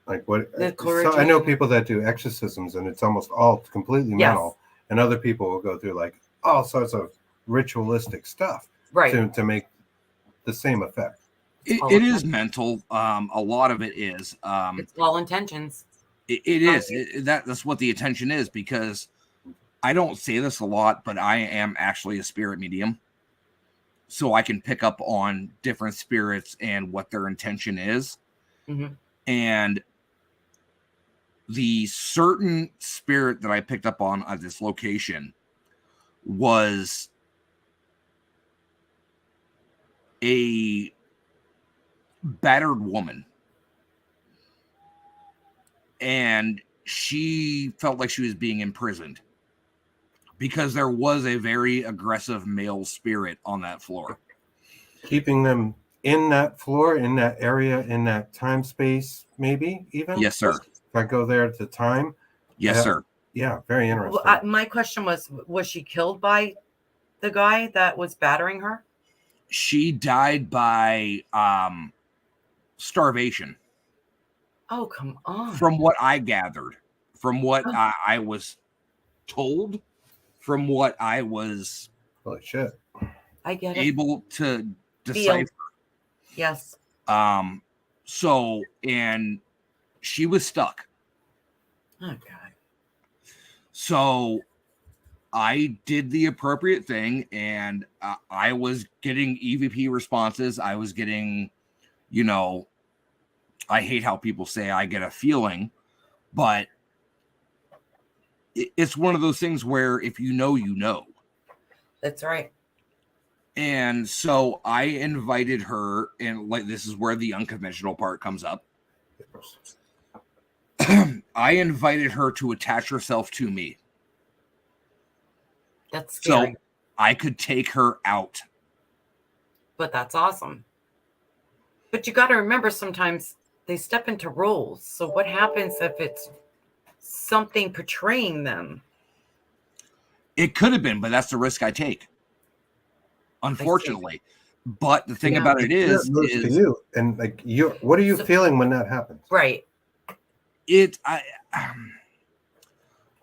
Like what? The So I know clergy. people that do exorcisms, and it's almost all completely Yes. mental, and other people will go through like all sorts of ritualistic stuff Right. to make the same effect. It is mental. A lot of it is. It's all intentions. It is. That's what the attention is, because I don't say this a lot, but I am actually a spirit medium. So I can pick up on different spirits and what their intention is. Mm-hmm. And the certain spirit that I picked up on at this location was a battered woman. And she felt like she was being imprisoned because there was a very aggressive male spirit on that floor. Keeping them in that floor, in that area, in that time space, maybe even? Yes, sir. If I go there at the time? Yes, sir. Yeah, very interesting. Well, my question was she killed by the guy that was battering her? She died by starvation. Oh, come on. From what I gathered, from what I was told, from what I was Holy shit. I get it. able to decipher. Yes. So, and she was stuck. Oh, God. So I did the appropriate thing, and I was getting EVP responses. I was getting, I hate how people say I get a feeling, but it's one of those things where if you know, you know. That's right. And so I invited her, and like this is where the unconventional part comes up. I invited her to attach herself to me. That's scary. So I could take her out. But that's awesome. But you got to remember, sometimes they step into roles. So what happens if it's something portraying them? It could have been, but that's the risk I take. Unfortunately. But the thing about it is to you, and like what are you feeling when that happens? Right.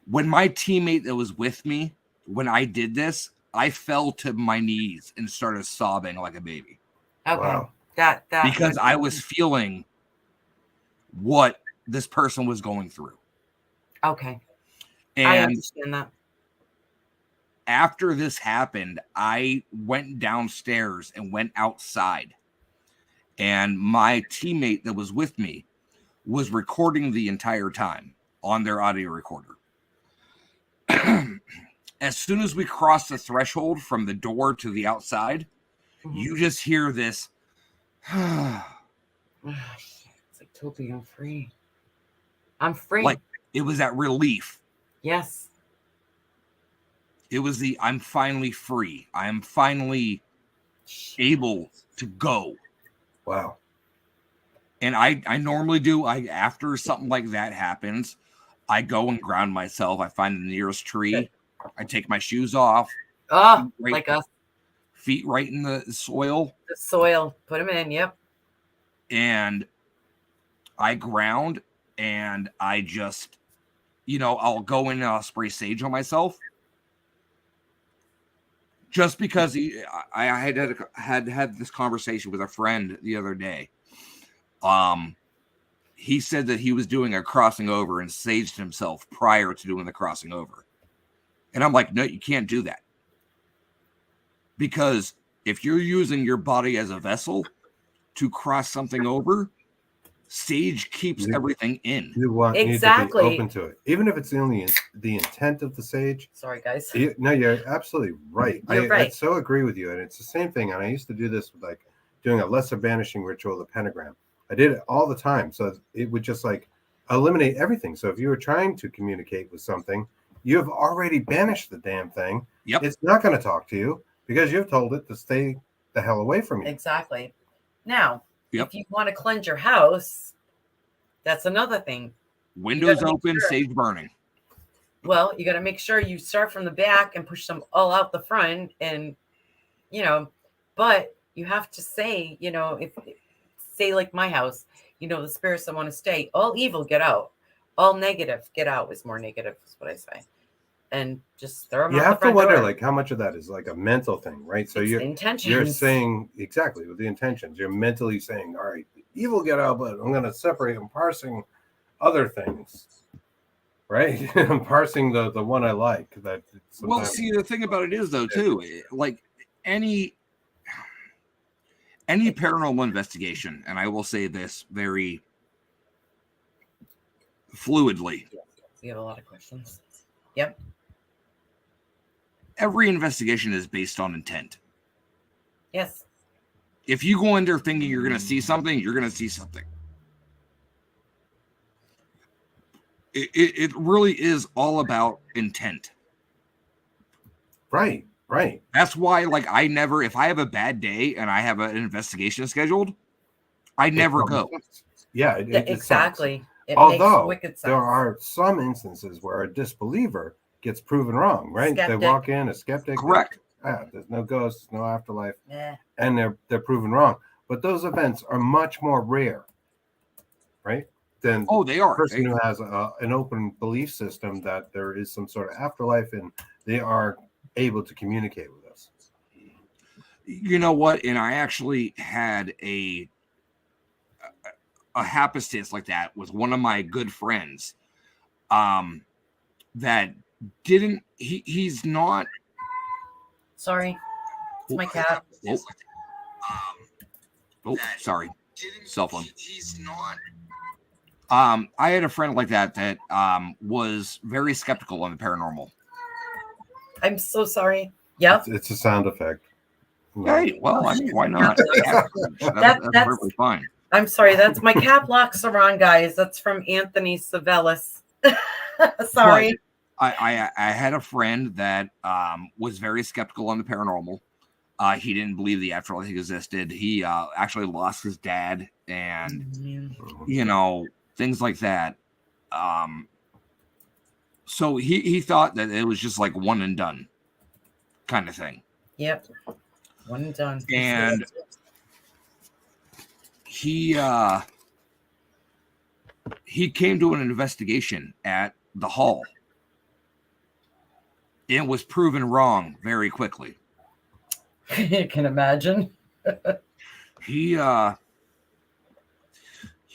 When my teammate that was with me, when I did this, I fell to my knees and started sobbing like a baby. Okay. Wow. That because I was feeling what this person was going through. Okay. And I understand that. After this happened, I went downstairs and went outside. And my teammate that was with me was recording the entire time on their audio recorder. As soon as we crossed the threshold from the door to the outside, you just hear this. It's like, Toby, I'm free. I'm free. Like it was that relief. Yes. It was the I'm finally free. I am finally able to go. Wow. And I normally do. After something like that happens, I go and ground myself. I find the nearest tree. I take my shoes off. Oh, like us. Feet right in the soil. The soil. Put them in. Yep. And I ground, and I just, I'll go in and I'll spray sage on myself. just because I had this conversation with a friend the other day. He said that he was doing a crossing over and saged himself prior to doing the crossing over. And I'm like, no, you can't do that. Because if you're using your body as a vessel to cross something over, sage keeps everything in. You need to be open to it. Even if it's only the intent of the sage. Sorry, guys. No, you're absolutely right. You're right. I so agree with you. And it's the same thing. And I used to do this with like doing a lesser banishing ritual, the pentagram. I did it all the time. So it would just like eliminate everything. So if you were trying to communicate with something, you have already banished the damn thing. Yep. It's not going to talk to you because you've told it to stay the hell away from you. Exactly. Now, if you want to cleanse your house, that's another thing. Windows open, sage burning. Well, you got to make sure you start from the back and push them all out the front. And, but you have to say, if say like my house, the spirits that want to stay, all evil, get out. All negative, get out is more negative, is what I say. And just throw them you out have the front to wonder door. like how much of that is like a mental thing, right? So intentions. You're saying exactly with the intentions. You're mentally saying, all right, evil get out, but I'm going to separate. I'm parsing other things, right? I'm parsing the one I like. Well, see, the thing about it is though too, like any paranormal investigation, and I will say this very fluidly. We have a lot of questions. Yep. Every investigation is based on intent. Yes. If you go in there thinking you're going to see something, you're going to see something. It really is all about intent. Right. That's why, like, I never, if I have a bad day and I have an investigation scheduled, I never go. Yeah, exactly. It Although makes wicked sense. there are some instances where a disbeliever gets proven wrong, right? Skeptic. They walk in a skeptic. Correct. There's no ghosts, no afterlife, Yeah. and they're proven wrong. But those events are much more rare, right? Than they are. A person who has an open belief system that there is some sort of afterlife and they are able to communicate with us. You know what? And I actually had a happenstance like that with one of my good friends that didn't he's not sorry, it's my cat. Sorry, cell phone. He's not I had a friend like that was very skeptical on the paranormal. I'm so sorry. Yep. It's a sound effect. Hey, well, I mean, why not? That's perfectly fine. I'm sorry, that's my cap lock Saran, guys. That's from Anthony Savellis. Sorry. But I had a friend that was very skeptical on the paranormal. He didn't believe the afterlife existed. He actually lost his dad and, things like that. So he thought that it was just like one and done kind of thing. Yep. One and done. And he came to an investigation at the hall and was proven wrong very quickly. You can imagine. He had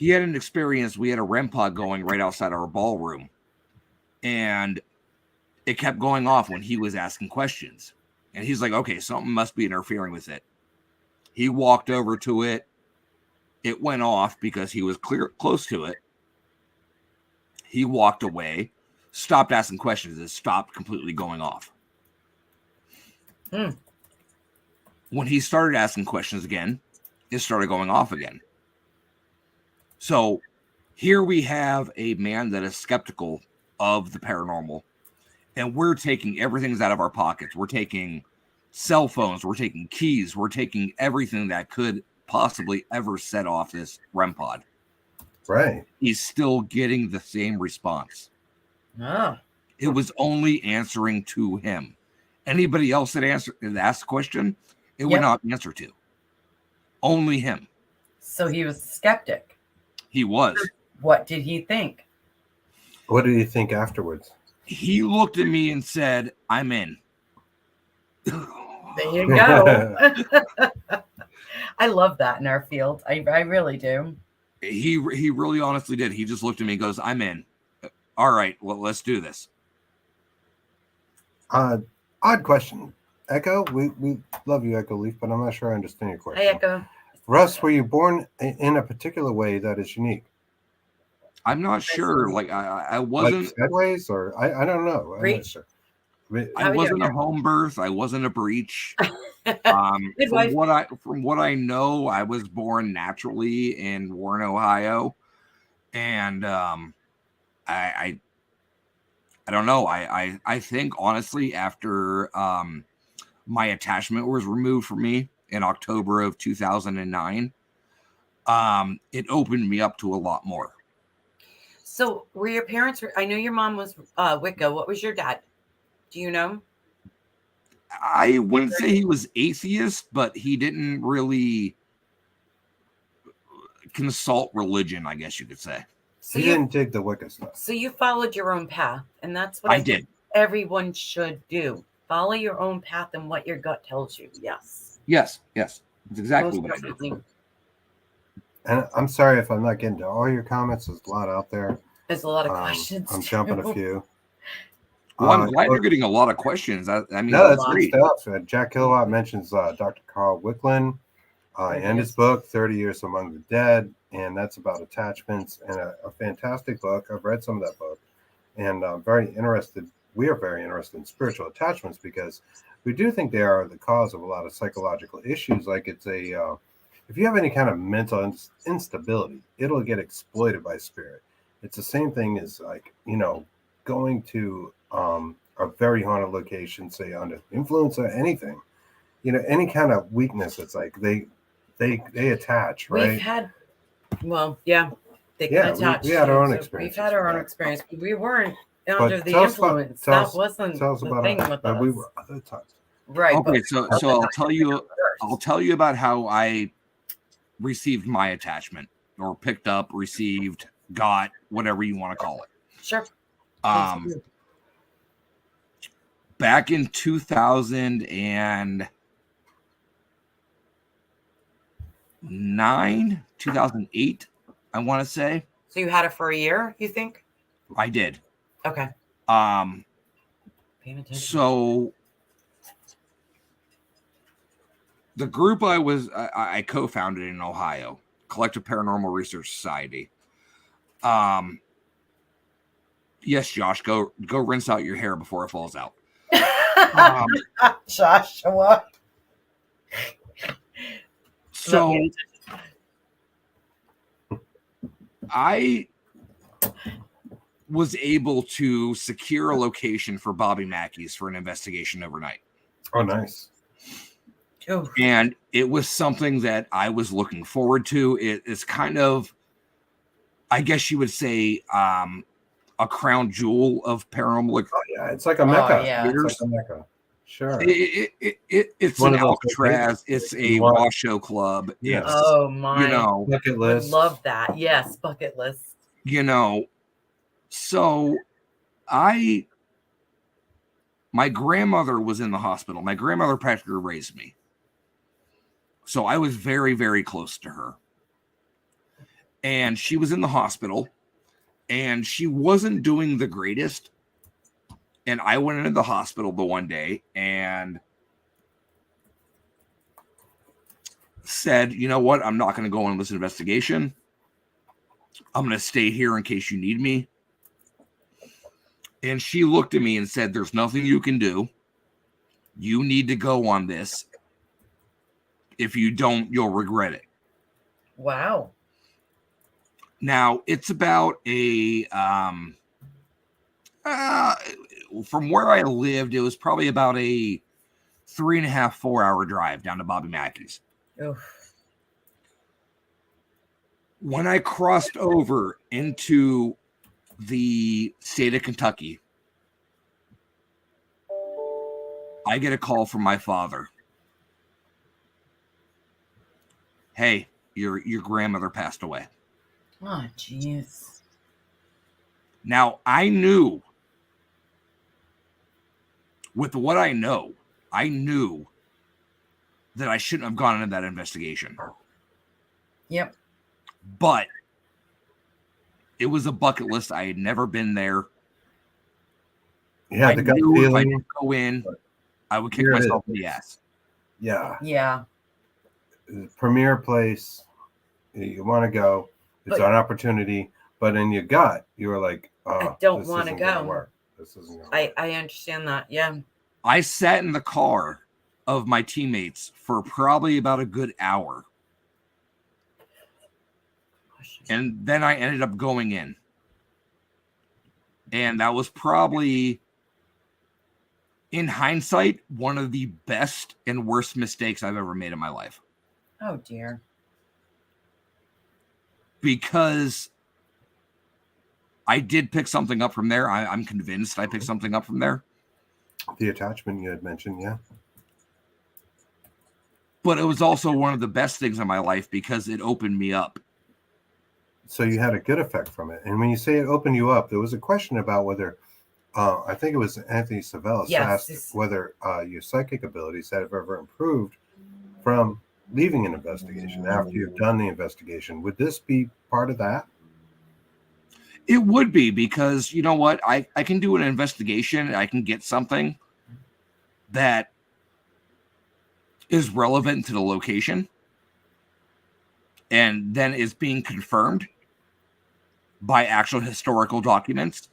an experience. We had a REM pod going right outside our ballroom, and it kept going off when he was asking questions. And he's like, okay, something must be interfering with it. He walked over to it. It went off because he was close to it. He walked away, stopped asking questions. It stopped completely going off. When he started asking questions again, it started going off again. So here we have a man that is skeptical of the paranormal, and we're taking everything out of our pockets. We're taking cell phones. We're taking keys. We're taking everything that could possibly ever set off this REM pod. Right. He's still getting the same response. Ah. It was only answering to him. Anybody else that asked the question, it would not answer to. Only him. So he was a skeptic. He was. What did he think? What did he think afterwards? He looked at me and said, I'm in. There you go. I love that in our field. I really do. He really honestly did. He just looked at me and goes, I'm in. All right, well, let's do this. Odd question. Echo, we love you, Echo Leaf, but I'm not sure I understand your question. Hey, Echo. Russ, were you born in a particular way that is unique? I'm not sure. Like I wasn't like sideways, or I don't know. Breach. I wasn't a home birth. I wasn't a breach. From what I know, I was born naturally in Warren, Ohio, and I don't know. I think honestly, after my attachment was removed from me in October of 2009, it opened me up to a lot more. So were your parents? I know your mom was Wicca. What was your dad? Do you know? I wouldn't say he was atheist, but he didn't really consult religion, I guess you could say. So he didn't dig the Wicca stuff. So you followed your own path, and that's what I did. Everyone should do. Follow your own path and what your gut tells you. Yes. Yes. That's exactly what I did. And I'm sorry if I'm not getting to all your comments. There's a lot out there. There's a lot of questions. I'm jumping a few. Well, I'm glad you're getting a lot of questions. I mean, no, that's great stuff. Jack Kilowatt mentions Dr. Carl Wicklund and his book, 30 Years Among the Dead. And that's about attachments, and a fantastic book. I've read some of that book, and I'm very interested. We are very interested in spiritual attachments because we do think they are the cause of a lot of psychological issues. Like if you have any kind of mental instability, it'll get exploited by spirit. It's the same thing as going to a very haunted location, say under influence or anything, any kind of weakness. It's like they attach, right? We've had, they can attach. We had our own experience. We've had our own experience. We weren't under the influence. That wasn't the thing with us. We were other times. Right. Okay, so I'll tell you about how I received my attachment, or picked up, received, got, whatever you want to call it. Sure. Back in 2009, 2008, I want to say. So you had it for a year, you think? I did. Okay. So the group I co-founded in Ohio, Collective Paranormal Research Society. Yes, Josh, go rinse out your hair before it falls out. Joshua. So I was able to secure a location for Bobby Mackey's for an investigation overnight. Oh, nice. And it was something that I was looking forward to. It is kind of, I guess you would say, a crown jewel of paranormal. Oh, yeah, it's like a mecca. Oh, yeah. It's like a mecca. Sure. It's an Alcatraz. It's a Washoe club. Yes. Oh my. Bucket list. Would love that. Yes, bucket list. So my grandmother was in the hospital. My grandmother practically raised me. So I was very, very close to her. And she was in the hospital, and she wasn't doing the greatest. And I went into the hospital the one day and said, you know what? I'm not going to go on this investigation. I'm going to stay here in case you need me. And she looked at me and said, there's nothing you can do. You need to go on this. If you don't, you'll regret it. Wow. Now, it's about from where I lived, it was probably about a 3.5, 4 hour drive down to Bobby Mackey's. Oof. When I crossed over into the state of Kentucky, I get a call from my father. Hey, your grandmother passed away. Oh, jeez. Now, I knew, with what I know, I knew that I shouldn't have gone into that investigation. Yep. But it was a bucket list. I had never been there. Yeah, I the gut knew if I feeling. didn't go in, I would kick Here it myself in is. the ass. Yeah. Yeah. Premier place. You want to go. It's But- an opportunity. But in your gut, you were like, oh, I don't this want to isn't gonna go. work. This isn't going to work. I understand that. Yeah. I sat in the car of my teammates for probably about a good hour. And then I ended up going in. And that was probably, in hindsight, one of the best and worst mistakes I've ever made in my life. Oh, dear. Because I did pick something up from there. I'm convinced I picked something up from there. The attachment you had mentioned, yeah. But it was also one of the best things in my life because it opened me up. So you had a good effect from it. And when you say it opened you up, there was a question about whether, I think it was Anthony Savellis asked whether your psychic abilities have ever improved from leaving an investigation after you've done the investigation. Would this be part of that? It would be, because you know what? I can do an investigation and I can get something that is relevant to the location and then is being confirmed by actual historical documents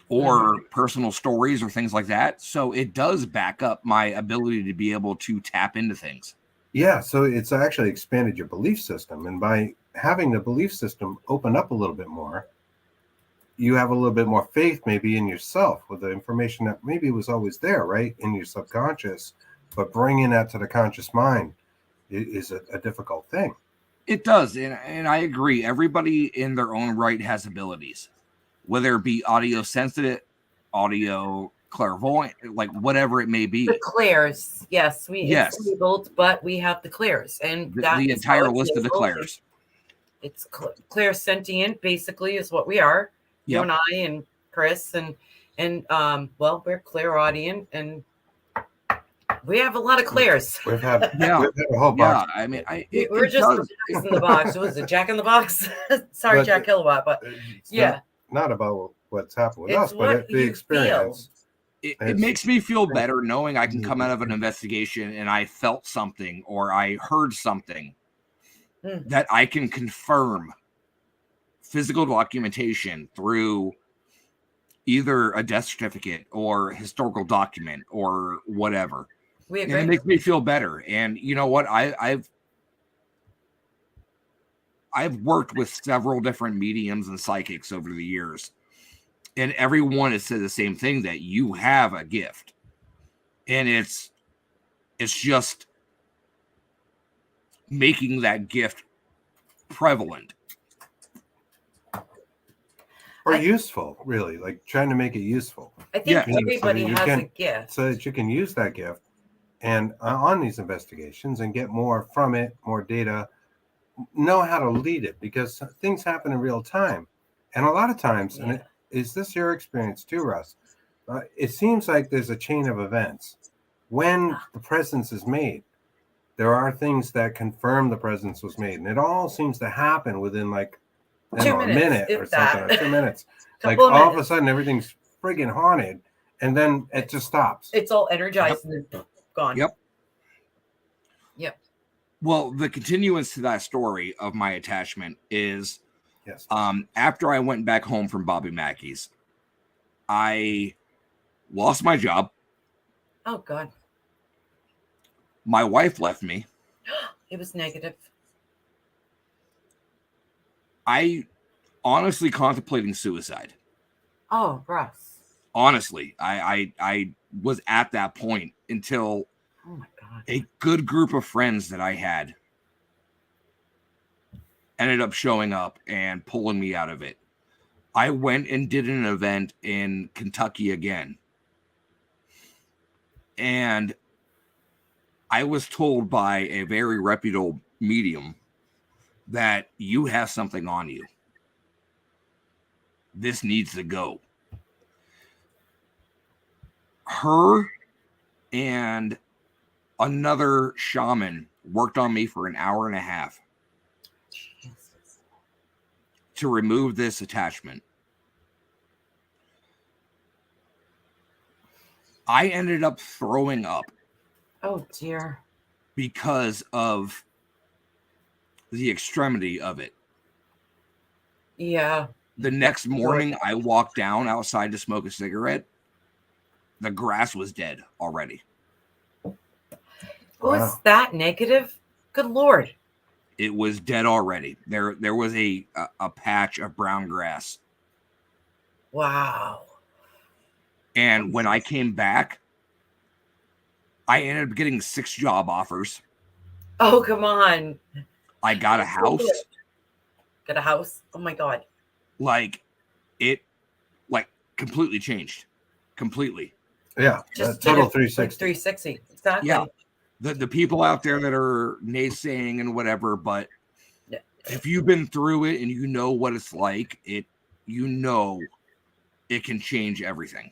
or personal stories or things like that. So it does back up my ability to be able to tap into things. Yeah, so it's actually expanded your belief system. And by having the belief system open up a little bit more, you have a little bit more faith maybe in yourself with the information that maybe was always there, right, in your subconscious. But bringing that to the conscious mind is a difficult thing. It does. And I agree. Everybody in their own right has abilities, whether it be audio sensitive, audio clairvoyant, like whatever it may be. The clairs. Yes. Yes. It's labeled, but we have the clairs. And the entire list of the clairs. It's clairsentient, basically, is what we are. Yep. You and I and Chris and well, we're clairaudient, and we have a lot of clairs. We've had, Yeah. we've had a whole box. I mean, we're just Jacks in the box. What was it, Jack in the Box? Sorry, But Jack Kilowatt, but it's yeah, not about what's happened with It's us, what but the you experience. it makes me feel better knowing I can come out of an investigation and I felt something or I heard something that I can confirm physical documentation through either a death certificate or historical document or whatever. we And agree. it makes me feel better. And you know what? I've worked with several different mediums and psychics over the years, and everyone has said the same thing, that you have a gift, and it's just making that gift prevalent Or useful, really, like trying to make it useful. I think Yeah. everybody So you has a can- gift. so that you can use that gift and on these investigations and get more from it, more data, know how to lead it, because things happen in real time. And a lot of times, and is this your experience too, Russ? It seems like there's a chain of events. When the presence is made, there are things that confirm the presence was made. And it all seems to happen within like a minute or something, or 2 minutes. Like all of a sudden everything's friggin' haunted, and then it just stops. It's all energized and then gone. Yep. Yep. Well, the continuance to that story of my attachment is, Yes. after I went back home from Bobby Mackey's, I lost my job. Oh God. My wife left me. It was negative. I honestly contemplating suicide. Oh, Russ. Honestly, I was at that point until Oh my God. a good group of friends that I had ended up showing up and pulling me out of it. I went and did an event in Kentucky again. And I was told by a very reputable medium that you have something on you. This needs to go. Her and Another shaman worked on me for an hour and a half to remove this attachment. I ended up throwing up. Oh dear. Because of the extremity of it. Yeah. The next morning, I walked down outside to smoke a cigarette. The grass was dead already. Was that negative? Good Lord. It was dead already. There was a patch of brown grass. Wow. And when I came back, I ended up getting 6 job offers. Oh, come on. I got a house. Got a house? Oh my God. Like, it completely changed. Completely. Yeah. Just total like 360. 360. Exactly. Yeah. The people out there that are naysaying and whatever, but if you've been through it and you know what it's like, it can change everything.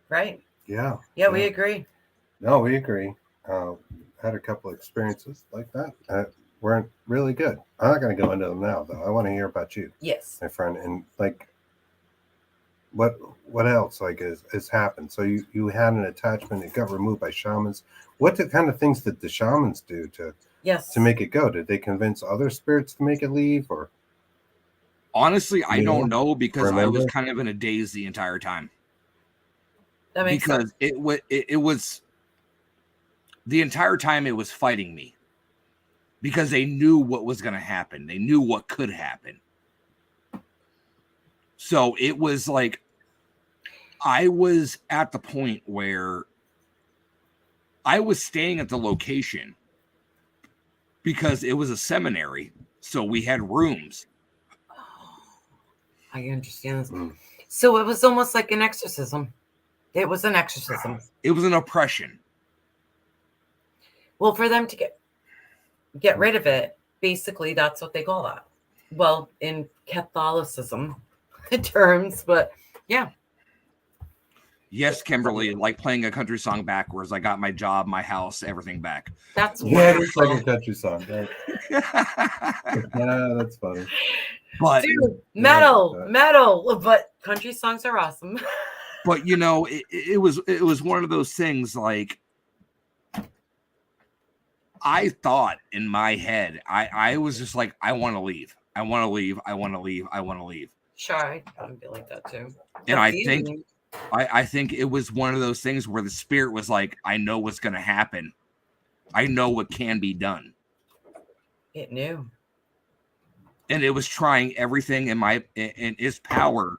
Right. Yeah. Yeah, we agree. No, we agree. Had a couple of experiences like that weren't really good. I'm not going to go into them now, though. I want to hear about you. Yes. My friend. And like, what else has happened? So you had an attachment, it got removed by shamans. What kind of things did the shamans do to make it go? Did they convince other spirits to make it leave, or? Honestly, I don't know, because I was kind of in a daze the entire time. That makes sense. It was the entire time it was fighting me, because they knew what was going to happen. They knew what could happen. So it was like, I was at the point where I was staying at the location because it was a seminary. So we had rooms. I understand this. So it was almost like an exorcism. It was an exorcism. It was an oppression. Well, for them to get rid of it, basically, that's what they call that. Well, in Catholicism terms, but yeah. Yes, Kimberly, like playing a country song backwards. I got my job, my house, everything back. That's it's like a country song. Right? Yeah, that's funny. But dude, metal, but country songs are awesome. But it was one of those things. Like, I thought in my head, I was just like, I want to leave. I want to leave. I want to leave. I want to leave. Sure, I would be like that too. And I think it was one of those things where the spirit was like, I know what's going to happen. I know what can be done. It knew. And it was trying everything in its power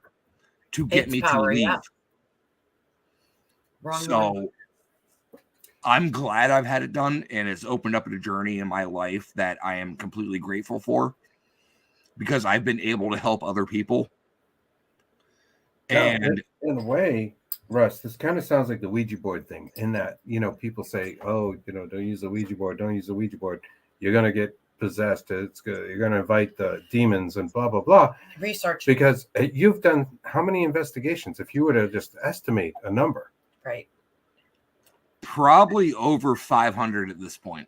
to get me to leave. Yeah. So I'm glad I've had it done, and it's opened up a journey in my life that I am completely grateful for, because I've been able to help other people. And in a way, Russ, this kind of sounds like the Ouija board thing, in that, people say, oh, don't use the Ouija board. Don't use the Ouija board. You're going to get possessed. You're going to invite the demons and blah, blah, blah. Research. Because you've done how many investigations? If you were to just estimate a number. Right. Probably over 500 at this point.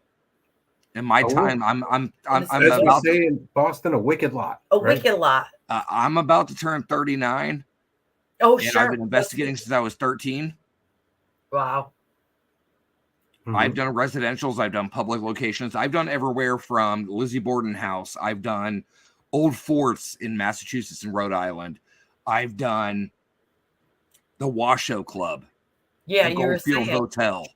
In my time, I'm about to say in Boston, a wicked lot. Wicked lot. I'm about to turn 39. Oh, and sure. I've been investigating since I was 13. Wow. Mm-hmm. I've done residentials. I've done public locations. I've done everywhere from Lizzie Borden house. I've done old forts in Massachusetts and Rhode Island. I've done the Washoe Club. Yeah, the Goldfield Hotel.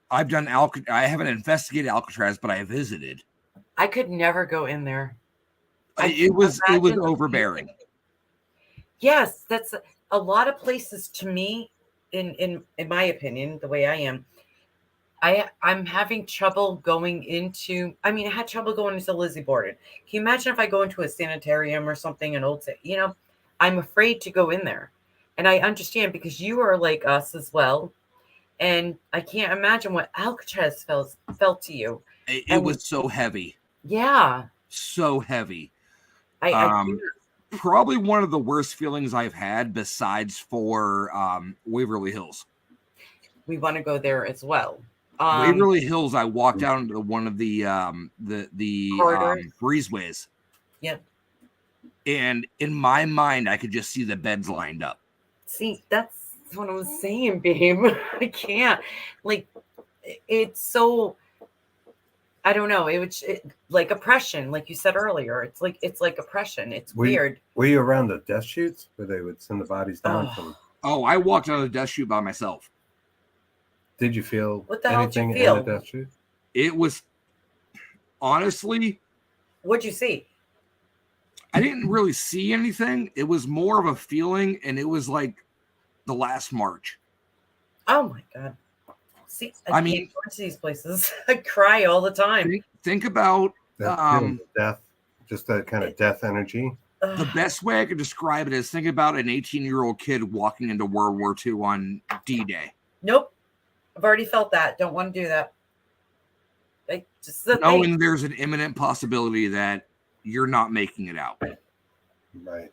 I've done I haven't investigated Alcatraz, but I visited. I could never go in there. It was overbearing. Yes, that's a lot of places to me, in my opinion, the way I am. I'm having trouble going into. I mean, I had trouble going into Lizzie Borden. Can you imagine if I go into a sanitarium or something, an old, I'm afraid to go in there, and I understand because you are like us as well, and I can't imagine what Alcatraz felt to you. It was so heavy. Yeah, so heavy. I probably one of the worst feelings I've had, besides for Waverly Hills. We want to go there as well. Waverly Hills, I walked out into one of the Corridors. breezeways. Yeah. And in my mind, I could just see the beds lined up. See, that's what I was saying, babe. I can't. Like, it's so. I don't know. Like oppression, like you said earlier. It's like oppression. It's weird. Were you around the death chutes where they would send the bodies down from? Oh, I walked out of the death chute by myself. Did you feel What the hell anything did you feel? in the death chute? It was honestly. What'd you see? I didn't really see anything. It was more of a feeling, and it was like the last march. Oh my God. See, I mean, can't go to these places. I cry all the time. Think about That feeling of death, just that kind of death energy. the best way I could describe it is think about an 18-year-old kid walking into World War II on D-Day. Nope. I've already felt that. Don't want to do that. Like, just knowing there's an imminent possibility that you're not making it out. Right.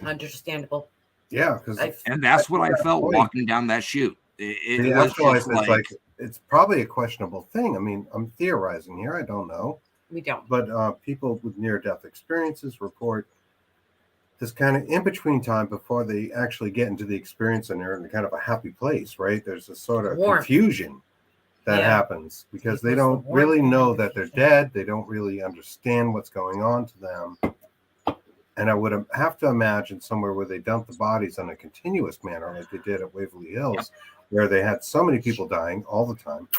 Understandable. Yeah, and that's what I felt walking down that chute. It's probably a questionable thing. I mean, I'm theorizing here. I don't know. We don't. But people with near-death experiences report this kind of in-between time before they actually get into the experience and they're in kind of a happy place, right? There's a sort of confusion that happens because they don't really know that they're dead. They don't really understand what's going on to them. And I would have to imagine somewhere where they dump the bodies in a continuous manner, like they did at Waverly Hills, where they had so many people dying all the time.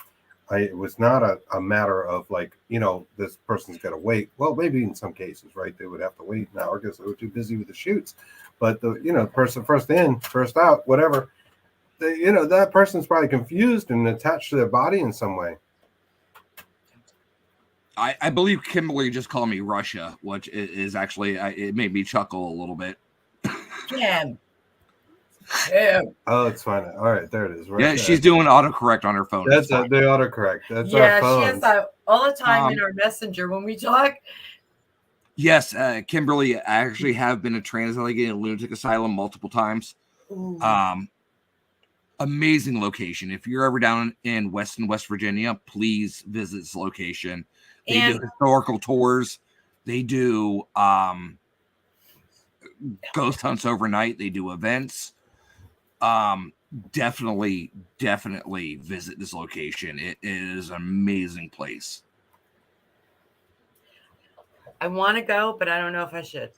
It was not a matter of like, this person's got to wait. Well, maybe in some cases, right? They would have to wait an hour because they were too busy with the shoots. But the person first in, first out, whatever, that person's probably confused and attached to their body in some way. I believe Kimberly just called me Russia, which is actually, it made me chuckle a little bit. Kim. Oh, it's fine. All right, there it is. Right yeah, she's doing autocorrect on her phone. That's the autocorrect. That's our phone. She has that all the time in our messenger when we talk. Yes, Kimberly, I actually have been a trans-delegated in a lunatic asylum multiple times. Ooh. Amazing location. If you're ever down in West Virginia, please visit this location. They do historical tours. They do ghost hunts overnight. They do events. Definitely visit this location. It is an amazing place. I want to go, but I don't know if I should.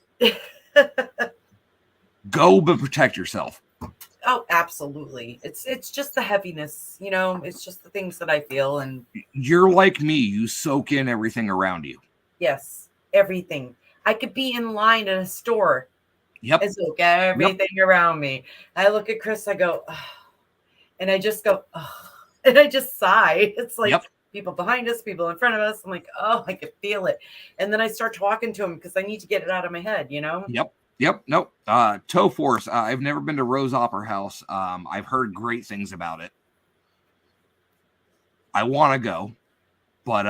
Go, but protect yourself. Oh, absolutely. It's just the heaviness, it's just the things that I feel. And you're like me. You soak in everything around you. Yes. Everything. I could be in line in a store. Yep. I soak everything around me. I look at Chris, I go, oh, and I just go, oh, and I just sigh. It's like people behind us, people in front of us. I'm like, oh, I could feel it. And then I start talking to him because I need to get it out of my head, Yep. Nope. Toe Force. I've never been to Rose Opera House. I've heard great things about it. I want to go, but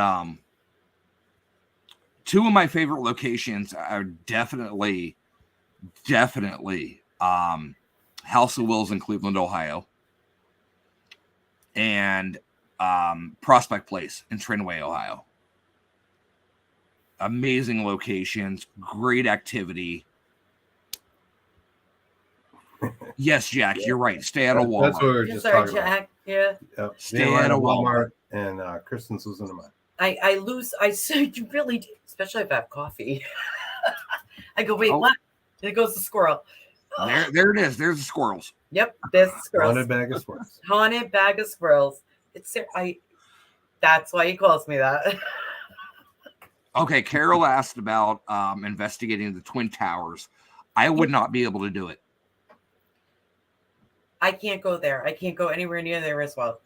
two of my favorite locations are definitely House of Wills in Cleveland, Ohio, and Prospect Place in Trinway, Ohio. Amazing locations, great activity. Yes, Jack, you're right. Stay out of Walmart. That's what we were just talking Jack. about. Yeah. Yep. Stay out of Walmart. And Kristen's losing her mind. I lose. I said you really do, especially if I have coffee. I go, wait, what? There goes the squirrel. There it is. There's the squirrels. Yep, there's the squirrels. Haunted bag of squirrels. Haunted bag of squirrels. That's why he calls me that. Okay, Carol asked about investigating the Twin Towers. I would not be able to do it. I can't go there. I can't go anywhere near there as well.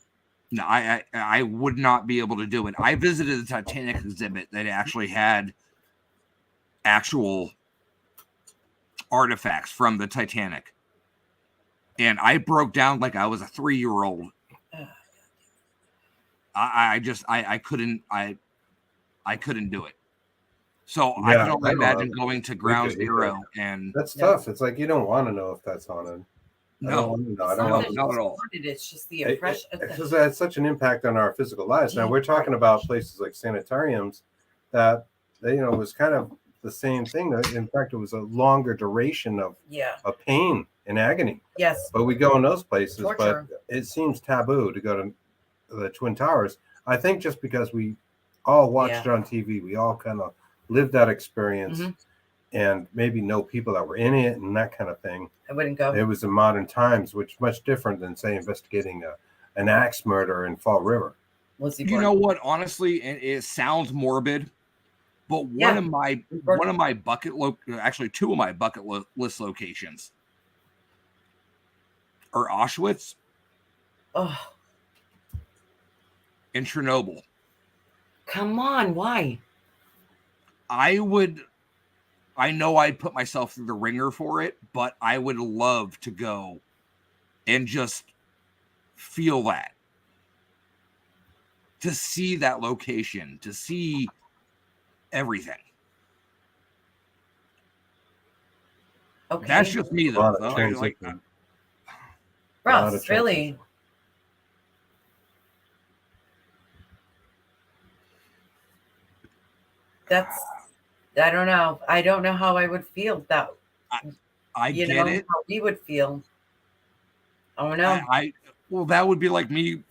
No, I would not be able to do it. I visited the Titanic exhibit that actually had actual artifacts from the Titanic. And I broke down like I was a 3-year-old. I couldn't do it. So I can only imagine going to Ground Zero, and that's tough. It's like you don't want to know if that's haunted. No, I It's don't not want that not it's at all. haunted, it's just the impression. because it has such an impact on our physical lives. Now we're talking about places like sanitariums that was kind of the same thing. In fact, it was a longer duration of pain and agony. Yes. But we go in those places, Torture. but it seems taboo to go to the Twin Towers. I think just because we all watched it on TV, we all kind of lived that experience. Mm-hmm. And maybe know people that were in it and that kind of thing. I wouldn't go. It was in modern times, which is much different than, say, investigating an axe murder in Fall River. Lizzie You Borden. know what? Honestly, it sounds morbid, but one of my actually two of my bucket list locations are Auschwitz and Chernobyl. Come on, why? I know I'd put myself through the ringer for it, but I would love to go and just feel that. To see that location, to see everything. Okay. That's just me, though. Russ, really? I don't know. I don't know how I would feel that. I get it. How we would feel. I don't know. Well, that would be like me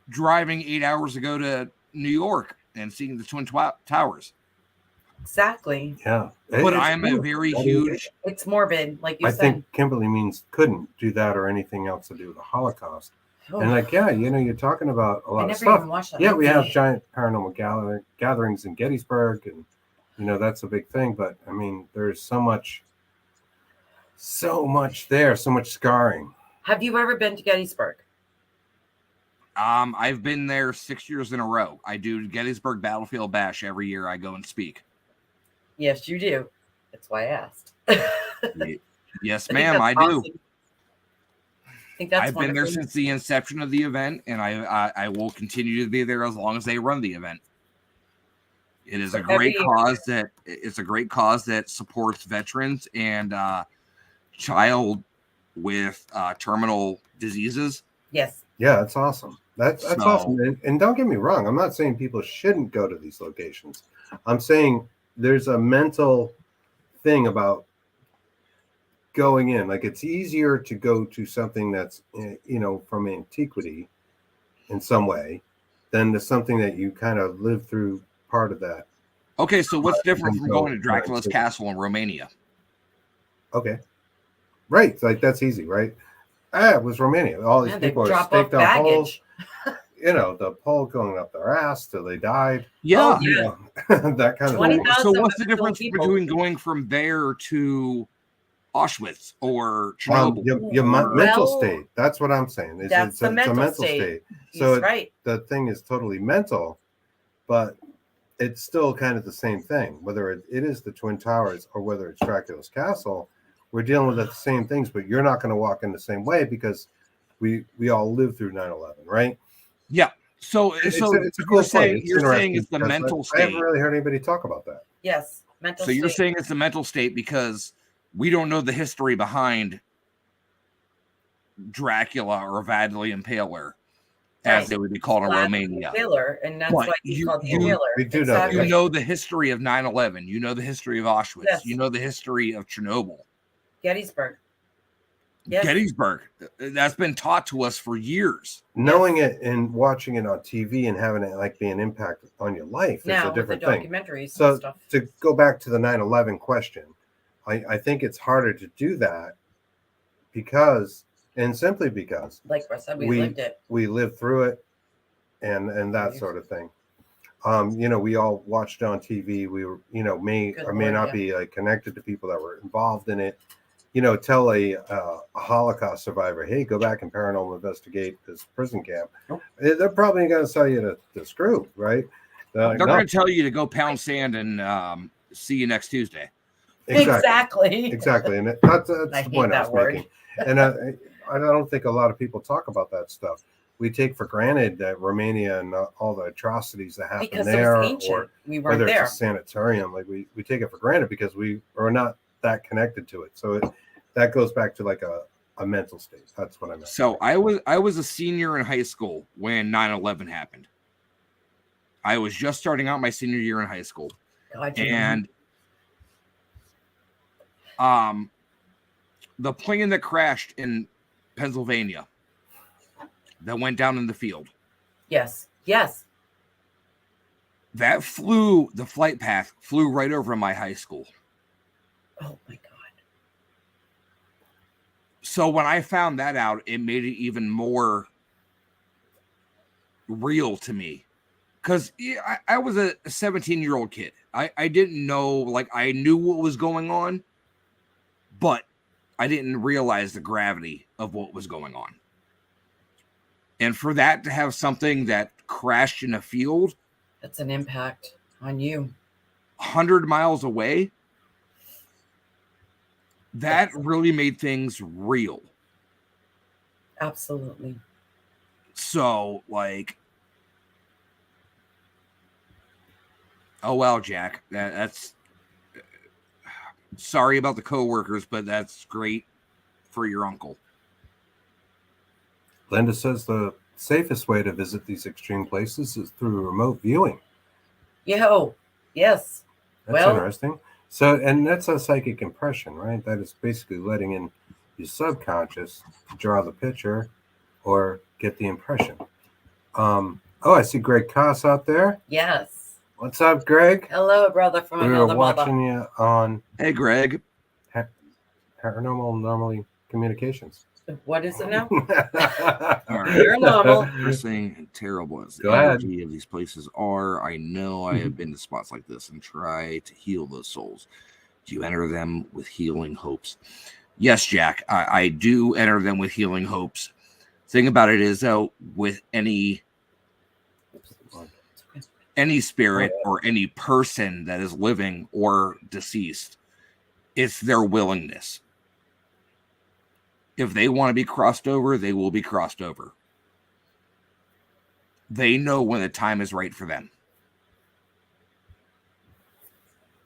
driving 8 hours to go to New York and seeing the Twin Towers. Exactly. Yeah. But I'm a very huge... It's morbid, like you said. I think Kimberly couldn't do that or anything else to do with the Holocaust. Oh. And you're talking about a lot of stuff. Even watched that movie. movie. We have giant paranormal gatherings in Gettysburg, and that's a big thing. But I mean, there's so much there, so much scarring. Have you ever been to Gettysburg? I've been there 6 years in a row. I do Gettysburg Battlefield Bash every year. I go and speak. Yes, you do. That's why I asked. Yes, ma'am, I do. Awesome. I think that's I've been there since the inception of the event, and I will continue to be there as long as they run the event. It is a great cause that supports veterans and child with terminal diseases. Yes. Yeah, that's awesome. That's awesome. And don't get me wrong, I'm not saying people shouldn't go to these locations. I'm saying there's a mental thing about going in. Like, it's easier to go to something that's from antiquity in some way than to something that you kind of live through part of that. Okay, so what's different from going to Dracula's castle in Romania? Okay, right. Like, that's easy, right? It was Romania. All these people are staked on poles. The pole going up their ass till they died. Yeah, that kind of thing. So what's the difference between going from there to Auschwitz or Chernobyl? Your mental state. That's what I'm saying. It's a mental state. So the thing is totally mental, but it's still kind of the same thing. Whether it is the Twin Towers or whether it's Dracula's castle, we're dealing with the same things, but you're not going to walk in the same way because we all lived through 9/11, right? Yeah. So it's a cool you're saying it's the mental state. I haven't really heard anybody talk about that. Yes, mental state. So you're saying it's the mental state because we don't know the history behind Dracula or Vlad the Impaler, as they would be called in Romania. Impaler, and that's why he's called the Impaler. We do know. You know the history of 9/11. You know the history of Auschwitz. Yes. You know the history of Chernobyl. Gettysburg. Yes. Gettysburg. That's been taught to us for years. Knowing it and watching it on TV and having it like be an impact on your life is a different thing. Documentaries so and stuff. To go back to the 9/11 question, I think it's harder to do that simply because, like Russ said, we lived it. We lived through it, and that sort of thing. We all watched it on TV. We were, may or may not be like connected to people that were involved in it. Tell a Holocaust survivor, hey, go back and paranormal investigate this prison camp. Nope. They're probably going to tell you to screw, right? They're going to tell you to go pound sand and see you next Tuesday. Exactly. And that's the point I was making. And I don't think a lot of people talk about that stuff. We take for granted that Romania and all the atrocities that happen because there, it was ancient. or we weren't whether there. It's a sanitarium, like we take it for granted because we are not that connected to it. So that goes back to like a mental state. That's what I meant. So I was a senior in high school when 9/11 happened. I was just starting out my senior year in high school. God, And the plane that crashed in Pennsylvania that went down in the field. Yes. That the flight path flew right over my high school. Oh my God. So when I found that out, it made it even more real to me. Because I was a 17-year-old kid. I didn't know, like, I knew what was going on, but I didn't realize the gravity of what was going on. And for that to have something that crashed in a field, That's an impact on you. 100 miles away, that really made things real. Absolutely. So, like, oh well, Jack, that's sorry about the coworkers, but that's great for your uncle. Linda says the safest way to visit these extreme places is through remote viewing. Yes. That's interesting. So, and that's a psychic impression, right? That is basically letting in your subconscious to draw the picture or get the impression. I see Greg Koss out there. Yes. What's up, Greg? Hello, brother from We another were watching you on Hey, Greg. Paranormal Normally Communications. What is it now? All right. You're normal. First thing, terrible as the Go ahead. energy of these places are, I know I have been to spots like this and try to heal those souls. Do you enter them with healing hopes? Yes, Jack, I do enter them with healing hopes. Thing about it is, though, with any spirit or any person that is living or deceased, it's their willingness. If they want to be crossed over, they will be crossed over. They know when the time is right for them.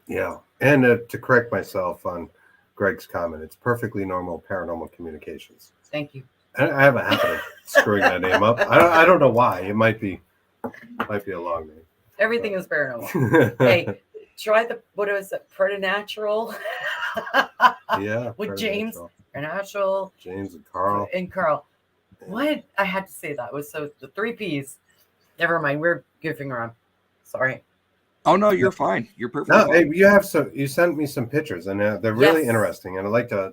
Yeah. And to correct myself on Greg's comment, it's perfectly normal paranormal communications. Thank you. I have a habit of screwing that name up. I don't know why. It might be a long name. Everything is paranormal. Hey, try what is it? Preternatural. Yeah. With James. Preternatural. James and Carl. What? I had to say that. It was so the 3 P's. Never mind. We're goofing around. Sorry. Oh no, you're fine. You're perfect. No, hey, you sent me some pictures, and they're really interesting. And I'd like to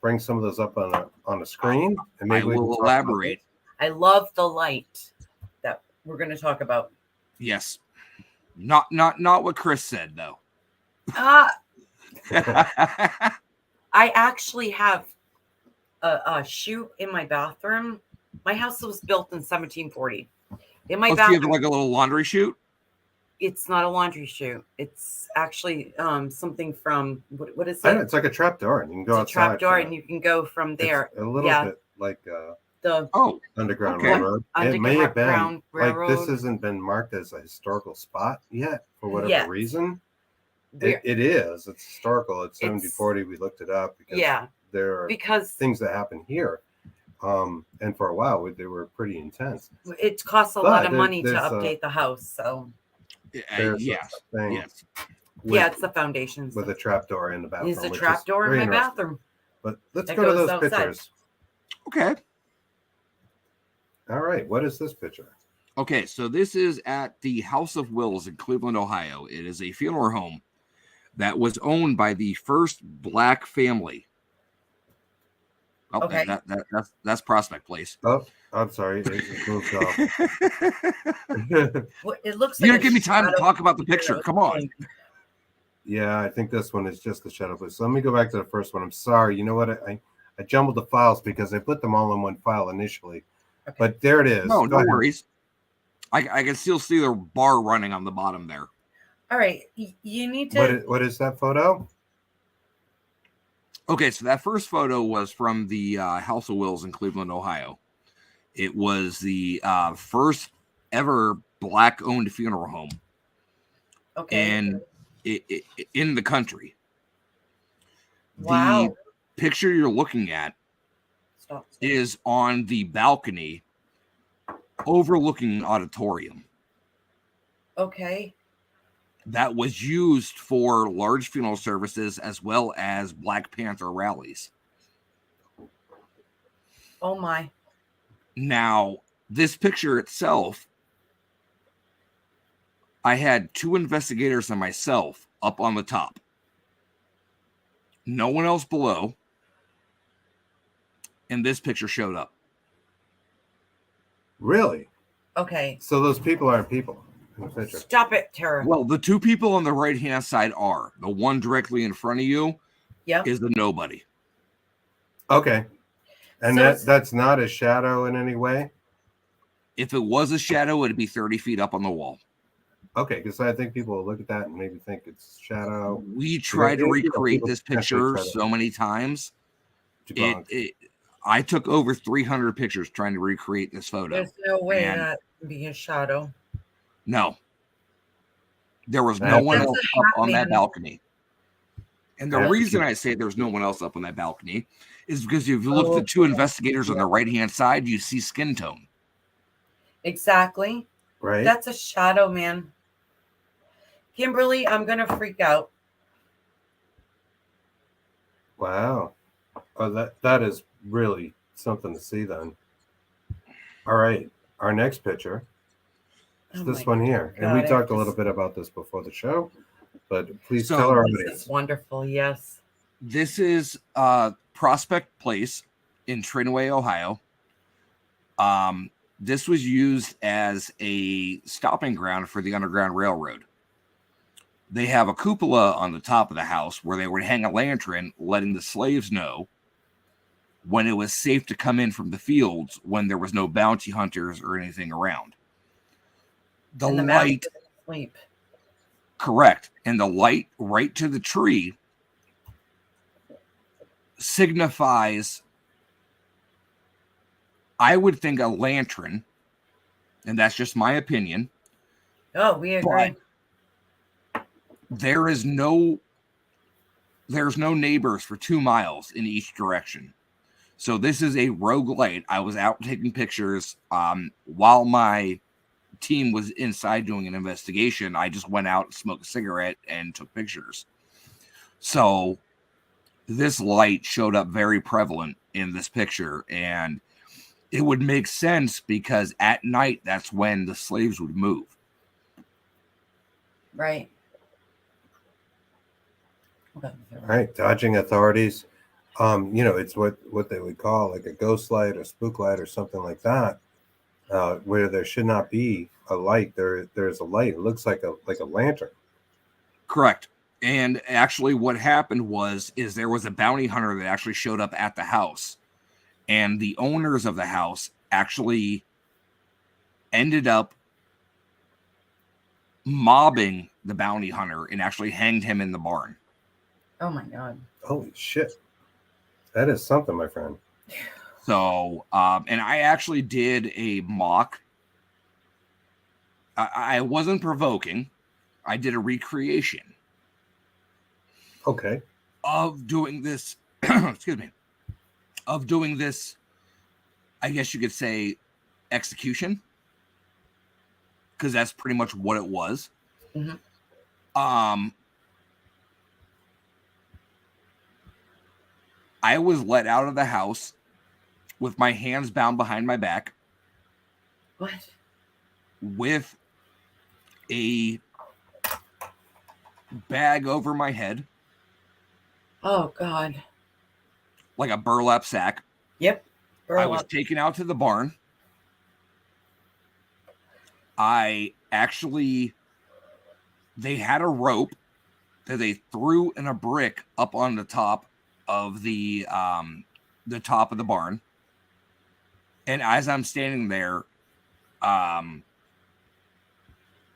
bring some of those up on the screen, and maybe we will elaborate. I love the light that we're going to talk about. Yes, not what Chris said though. I actually have a chute in my bathroom. My house was built in 1740. In my bathroom, you have like a little laundry chute. It's not a laundry chute. It's actually something from what is it? I know, it's like a trap door, and you can go outside. It's a trap door, and you can go from there. It's a little bit like the Underground Railroad. It may have been Railroad. like this hasn't been marked as a historical spot yet for whatever reason. It is. It's historical. It's 1740. We looked it up because there are things that happen here. And for a while they were pretty intense. It costs a lot of money to update the house, so. Yes. It's the foundations with a trap door in the bathroom. There's a trap door in my bathroom. But let's go to those outside. Pictures. Okay. All right. What is this picture? Okay, so this is at the House of Wills in Cleveland, Ohio. It is a funeral home that was owned by the first Black family. Oh, okay. That's Prospect Place. Oh, I'm sorry. It just moved off. It looks like you don't give me time to talk about the picture. Come on. Yeah, I think this one is just the shadow place. So let me go back to the first one. I'm sorry. You know what? I jumbled the files because I put them all in one file initially. Okay. But there it is. No worries. I can still see the bar running on the bottom there. All right. You need to. What is that photo? Okay, so that first photo was from the House of Wills in Cleveland, Ohio. It was the first ever Black-owned funeral home. Okay. And in the country. Wow. The picture you're looking at is on the balcony overlooking an auditorium Okay. that was used for large funeral services as well as Black Panther rallies. Oh my. Now, this picture itself, I had 2 investigators and myself up on the top. No one else below. And this picture showed up. Really? Okay. So those people aren't people in the picture. Stop it, Tara. Well, the 2 people on the right-hand side are. The one directly in front of you is the nobody. Okay. And So that's not a shadow in any way? If it was a shadow, it'd be 30 feet up on the wall. Okay, because I think people will look at that and maybe think it's shadow. We tried to recreate this picture so many times. I took over 300 pictures trying to recreate this photo. There's no way that can be a shadow. No. There was no one else up on that balcony. And the reason I say there's no one else up on that balcony is because if you look at the 2 investigators on the right-hand side, you see skin tone. Exactly. Right. That's a shadow, man. Kimberly, I'm going to freak out. Wow. Oh, that is really something to see then. All right. Our next picture is this one here. And we talked a little bit about this before the show, but please tell our audience. This is wonderful. Yes. This is Prospect Place in Trinway, Ohio. This was used as a stopping ground for the Underground Railroad. They have a cupola on the top of the house where they would hang a lantern letting the slaves know when it was safe to come in from the fields when there was no bounty hunters or anything around. The light, sleep. Correct. And the light right to the tree signifies, I would think, a lantern, and that's just my opinion. Oh, we agree. There's no neighbors for 2 miles in each direction. So this is a rogue light. I was out taking pictures while my team was inside doing an investigation. I just went out and smoked a cigarette and took pictures. So this light showed up very prevalent in this picture, and it would make sense because at night, that's when the slaves would move. Right. All right. Dodging authorities. It's what they would call like a ghost light or spook light or something like that, where there should not be a light. There's a light. It looks like a lantern. Correct. And actually what happened is there was a bounty hunter that actually showed up at the house. And the owners of the house actually ended up mobbing the bounty hunter and actually hanged him in the barn. Oh my God. Holy shit. That is something, my friend. So, and I actually did a mock. I wasn't provoking. I did a recreation. Okay. Of doing this, excuse me, of doing this, I guess you could say, execution. Because that's pretty much what it was. Mm-hmm. I was let out of the house with my hands bound behind my back. What? With a bag over my head. Oh, God. Like a burlap sack. Yep. I was taken out to the barn. They had a rope that they threw in a brick up on the top of the top of the barn. And as I'm standing there,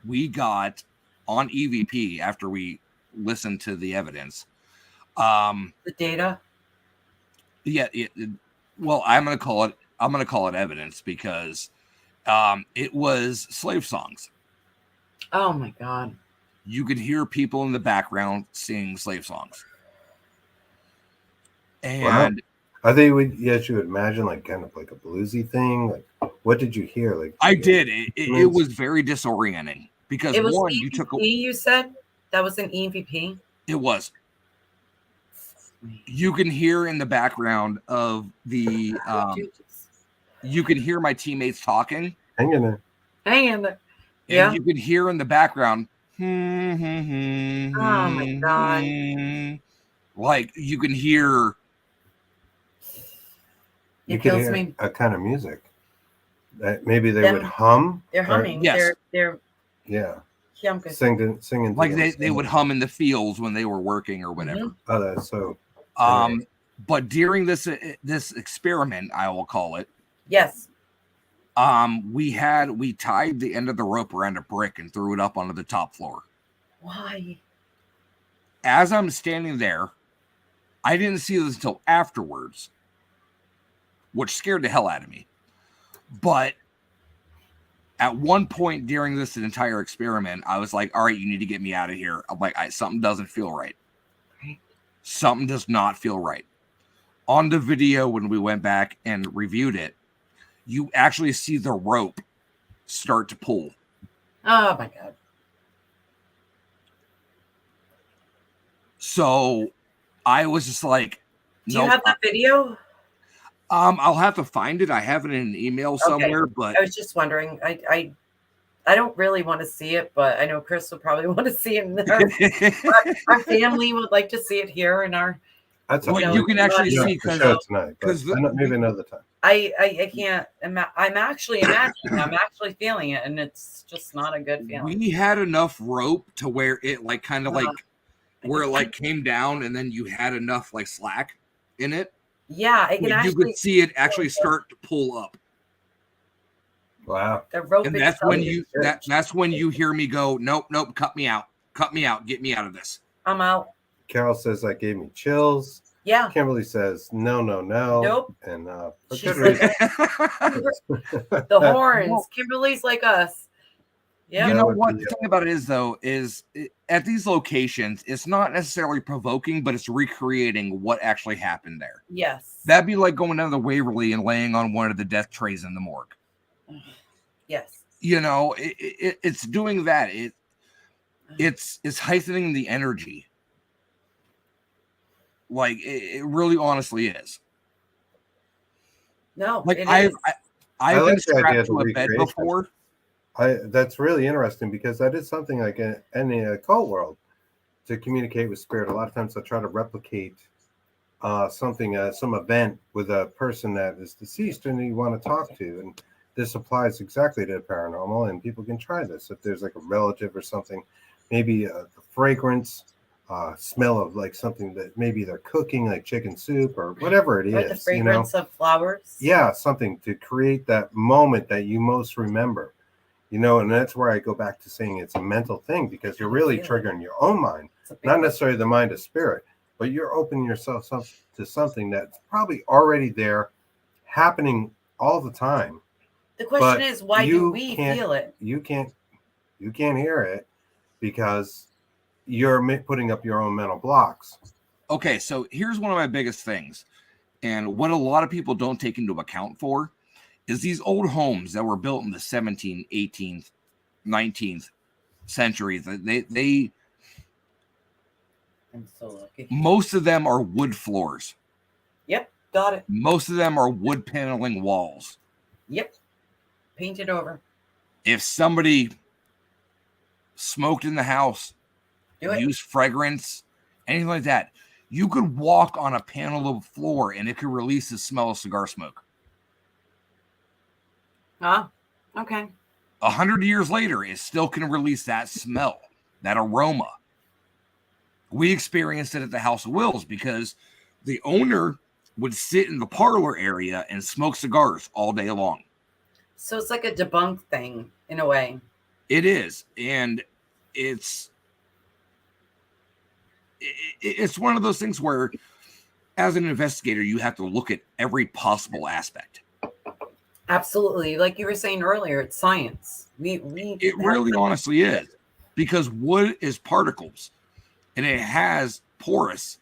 we got on EVP after we listened to the evidence. The data? Yeah. Well, I'm going to call it evidence because it was slave songs. Oh my God. You could hear people in the background singing slave songs. And I think you would imagine like kind of like a bluesy thing. Like, what did you hear? Like, I did. It was very disorienting because It was one, EVP, you took you said? That was an EVP? it was. You can hear in the background of the you can hear my teammates talking. hang in there. Hang in there. And Yeah. you could hear in the background. Oh my God. Like you can hear. You It could kills hear me. a kind of music that maybe they Them- would hum. They're humming. Yes. They're Yeah. yumping. Singing. Like they would hum in the fields when they were working or whatever. Mm-hmm. Oh, that's so. But during this experiment, I will call it. Yes. We tied the end of the rope around a brick and threw it up onto the top floor. Why? As I'm standing there, I didn't see this until afterwards, which scared the hell out of me. But at one point during this entire experiment, I was like, all right, you need to get me out of here. I'm like, something doesn't feel right. Something does not feel right. On the video, when we went back and reviewed it, you actually see the rope start to pull. Oh my God. So I was just like, Do you have that video? I'll have to find it. I have it in an email somewhere, but I was just wondering. I don't really want to see it, but I know Chris would probably want to see it. Our family would like to see it here in our. That's you can actually see because tonight, maybe another time. I can't. I'm actually imagining. I'm actually feeling it, and it's just not a good feeling. We had enough rope to where it like kind of like where it like came down, and then you had enough like slack in it. Yeah, I can you could see it actually start to pull up. Wow. The rope. And that's when that's when you hear me go, nope, cut me out, get me out of this. I'm out. Carol says that gave me chills. Yeah. Kimberly says no. Nope. And for She's good reason. The horns. Kimberly's like us. Yeah. You know what? The thing about it is, though, at these locations, it's not necessarily provoking, but it's recreating what actually happened there. Yes. That'd be like going down to Waverly and laying on one of the death trays in the morgue. Yes. You know, it's doing that. It's heightening the energy. Like it really, honestly is. No, I like I've been like the idea strapped of to a bed recreation. before. That's really interesting because that is something like in the occult world to communicate with spirit. A lot of times I try to replicate something, some event with a person that is deceased and you want to talk to. And this applies exactly to the paranormal, and people can try this. If there's like a relative or something, maybe the fragrance, smell of like something that maybe they're cooking, like chicken soup or whatever it is. The fragrance of flowers. Yeah, something to create that moment that you most remember. And that's where I go back to saying it's a mental thing because you're really triggering your own mind, not necessarily the mind of spirit, but you're opening yourself up to something that's probably already there, happening all the time. The question is, why do we feel it? You can't hear it because you're putting up your own mental blocks. Okay, so here's one of my biggest things, and what a lot of people don't take into account for is these old homes that were built in the 17th, 18th, 19th centuries. They I'm so lucky. Most of them are wood floors. Yep, got it. Most of them are wood paneling walls. Yep, painted over. If somebody smoked in the house, used fragrance, anything like that, you could walk on a panel of floor and it could release the smell of cigar smoke. Okay. 100 years later, it still can release that smell, that aroma. We experienced it at the House of Wills because the owner would sit in the parlor area and smoke cigars all day long. So it's like a debunked thing in a way. It is. And it's one of those things where as an investigator, you have to look at every possible aspect. Absolutely. Like you were saying earlier, it's science. It really honestly is, because wood is particles and it has porous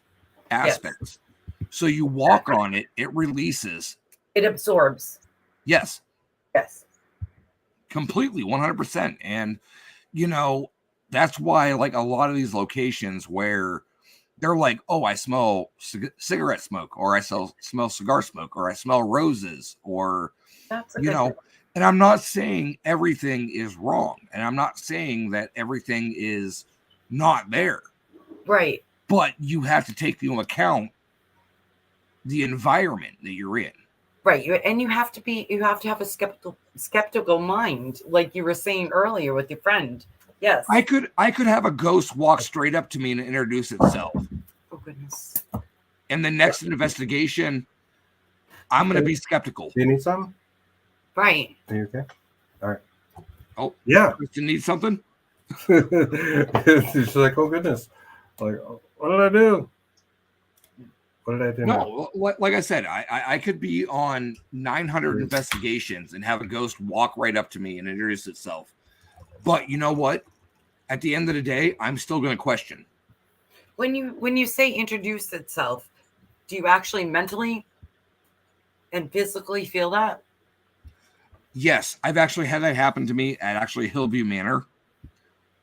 aspects. Yes. So you walk on it, it releases. It absorbs. Yes. Yes. Completely, 100%. And, that's why, like, a lot of these locations where they're like, oh, I smell cigarette smoke, or I smell cigar smoke, or I smell roses, or, That's a good and I'm not saying everything is wrong. And I'm not saying that everything is not there. Right. But you have to take into account the environment that you're in. Right. And you have to have a skeptical mind, like you were saying earlier with your friend. Yes. I could have a ghost walk straight up to me and introduce itself. Oh goodness. And the next investigation, I'm going to be skeptical. Do you need something? Right. Are you okay? All right. Oh, yeah. Kristen needs something? She's like, oh goodness. Like, what did I do? What did I do? No, like I said, I could be on 900 investigations and have a ghost walk right up to me and introduce itself. But you know what? At the end of the day, I'm still going to question. When you say introduce itself, do you actually mentally and physically feel that? Yes, I've actually had that happen to me at actually Hillview Manor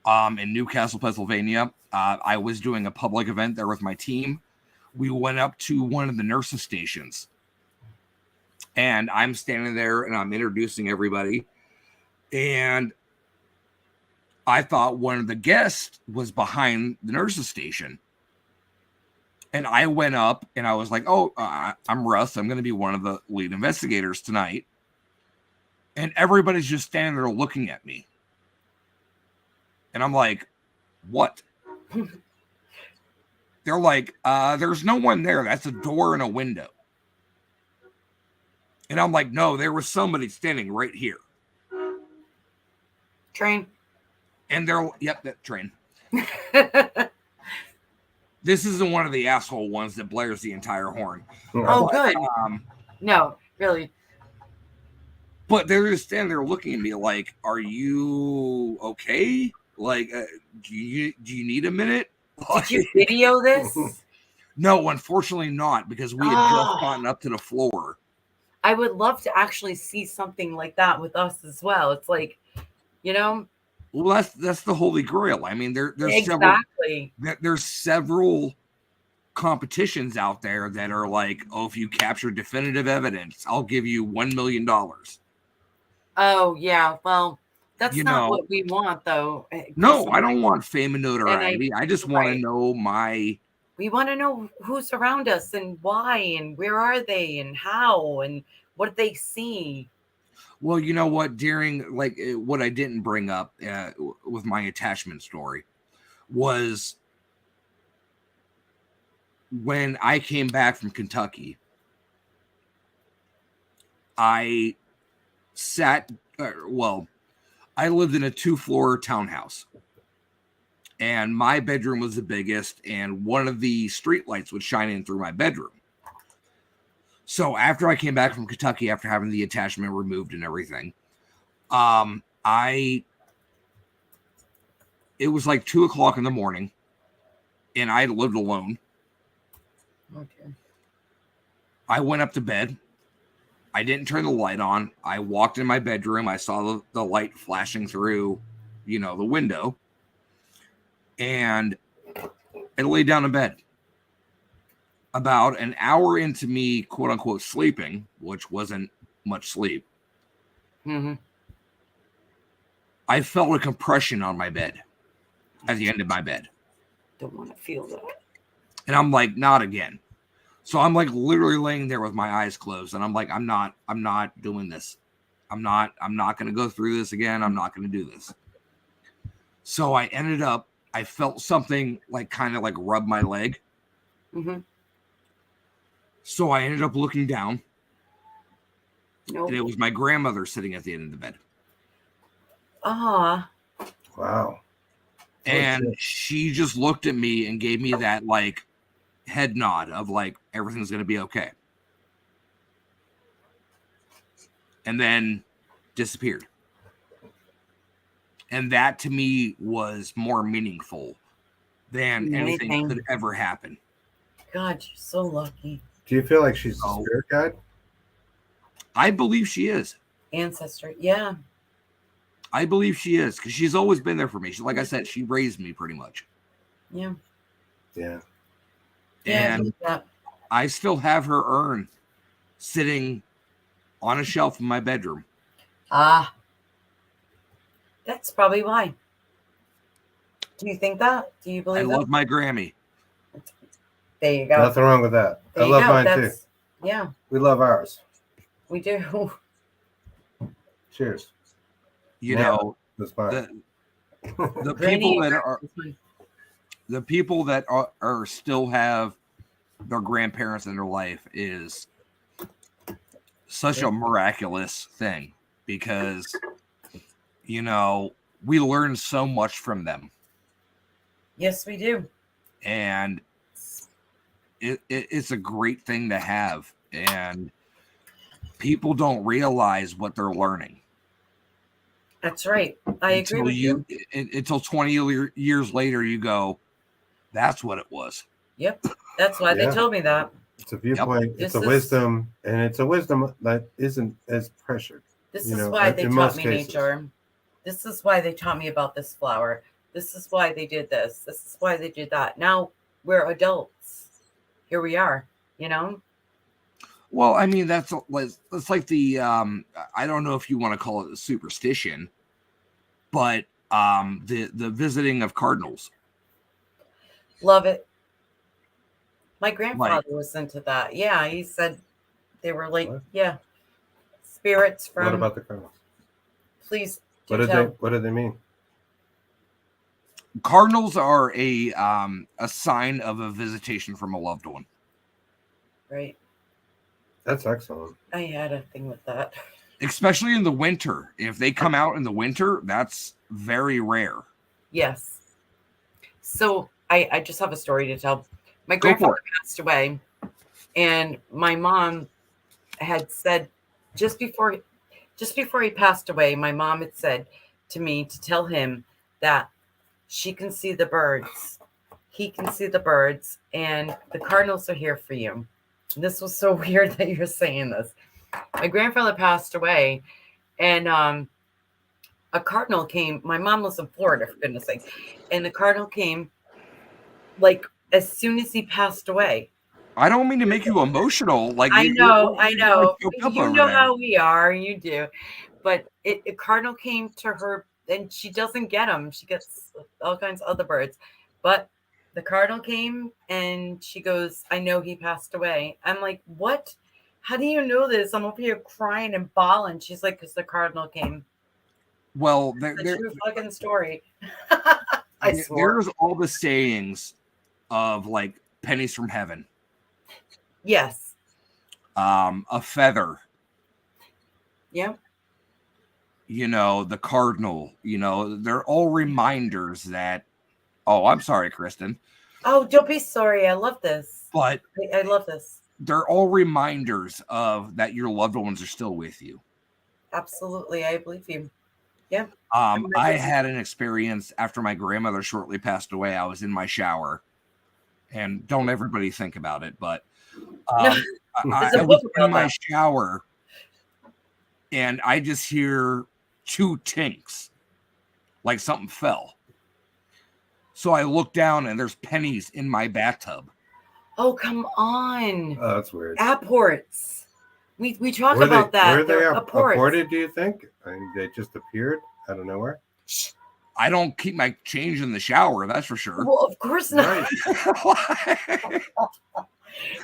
in Newcastle, Pennsylvania. I was doing a public event there with my team. We went up to one of the nurses' stations. And I'm standing there and I'm introducing everybody. And I thought one of the guests was behind the nurses' station. And I went up and I was like, oh, I'm Russ. I'm going to be one of the lead investigators tonight. And everybody's just standing there looking at me. And I'm like, what? They're like, there's no one there. That's a door and a window. And I'm like, no, there was somebody standing right here. Train. And they're, yep, that train. This isn't one of the asshole ones that blares the entire horn. Oh, good. No, really. But they're just standing there looking at me like, are you okay? Like, do you need a minute? Did you video this? No, unfortunately not, because we had just gotten up to the floor. I would love to actually see something like that with us as well. It's like, Well, that's the holy grail. I mean, there's exactly. There's several competitions out there that are like, oh, if you capture definitive evidence, I'll give you $1 million. Oh yeah, well, that's not what we want, though. No, I don't want fame and notoriety. I just want to know we want to know who's around us and why and where are they and how and what did they see. Well, you know what? During what I didn't bring up with my attachment story was when I came back from Kentucky. I lived in a 2-floor townhouse. And my bedroom was the biggest, and one of the street lights would shine in through my bedroom. So after I came back from Kentucky, after having the attachment removed and everything, it was like 2:00 in the morning, and I lived alone. Okay. I went up to bed. I didn't turn the light on. I walked in my bedroom. I saw the light flashing through, the window. And I lay down in bed. About an hour into me, quote unquote, sleeping, which wasn't much sleep, I felt a compression on my bed at the end of my bed. Don't want to feel that. And I'm like, not again. So I'm like literally laying there with my eyes closed. And I'm like, I'm not doing this. I'm not going to go through this again. I'm not going to do this. So I felt something kind of rub my leg. Mm-hmm. So I ended up looking down. Nope. And it was my grandmother sitting at the end of the bed. Wow. And she just looked at me and gave me that head nod of everything's going to be okay. And then disappeared. And that to me was more meaningful than anything could ever happen. God, you're so lucky. Do you feel like she's a Oh. spirit guide? I believe she is. Ancestor. Yeah. I believe she is because she's always been there for me. Like I said, she raised me pretty much. Yeah. Yeah. Yeah. And Yeah. I still have her urn sitting on a shelf in my bedroom. Ah. That's probably why. Do you think that? Do you I believe that? love my Grammy. There you go. Nothing wrong with that. There I you love go. mine too. Yeah, We love ours. we do. Cheers. You Yeah. know, That's mine. the Granny people that and are Granny. the people that are still have their grandparents in their life is such a miraculous thing because you know we learn so much from them, Yes, we do. and it's a great thing to have, and people don't realize what they're learning. That's right. I agree with you. Until 20 years later, you go, that's what it was. Yep. That's why they Yeah. told me that. It's a viewpoint. This It's a is- wisdom, and it's a wisdom that isn't as pressured. This You is know, why in they taught most me cases. nature. This is why they taught me about this flower. This is why they did this. This is why they did that. Now we're adults. Here we are, you know? Well, I mean, that's like the I don't know if you want to call it a superstition, but the visiting of cardinals. Love it. My grandfather was into that. Yeah, he said they were like, What? yeah, spirits from. What about the Cardinals? Please What do did tell. they? What did they mean? Cardinals are a sign of a visitation from a loved one. Right. That's excellent. I had a thing with that. Especially in the winter. If they come out in the winter, that's very rare. Yes. So I just have a story to tell. My Go for grandfather passed away, and my mom had said just before he passed away, my mom had said to me to tell him that she can see the birds, he can see the birds, and the cardinals are here for you. And this was so weird that you're saying this. My grandfather passed away, and a cardinal came. My mom lives in Florida, for goodness sake, and the cardinal came like as soon as he passed away. I don't mean to make you emotional. Like I know. like, choked up You over know there. how we are. You do. But a cardinal came to her, and she doesn't get them. She gets all kinds of other birds. But the cardinal came, and she goes, I know he passed away. I'm like, what? How do you know this? I'm over here crying and bawling. She's like, because the cardinal came. Well, The true fucking story. I swore. there's all the sayings of like pennies from heaven, Yes. a feather, Yeah. you know, the cardinal, you know, they're all reminders that, oh, I'm sorry, Kristen, Oh, don't be sorry. I love this. but I love this. they're all reminders of that your loved ones are still with you. Absolutely. I believe you. Yeah. I had an experience after my grandmother shortly passed away. I was in my shower, and don't everybody think about it, but I was in my shower, and I just hear two tinks, like something fell. So I look down, and there's pennies in my bathtub. Oh, come on. Oh, that's weird. Apports. We talk about that. Were they They're apports. apported, do you think? I mean, they just appeared out of nowhere? I don't keep my change in the shower, that's for sure. Well, of course not. Right.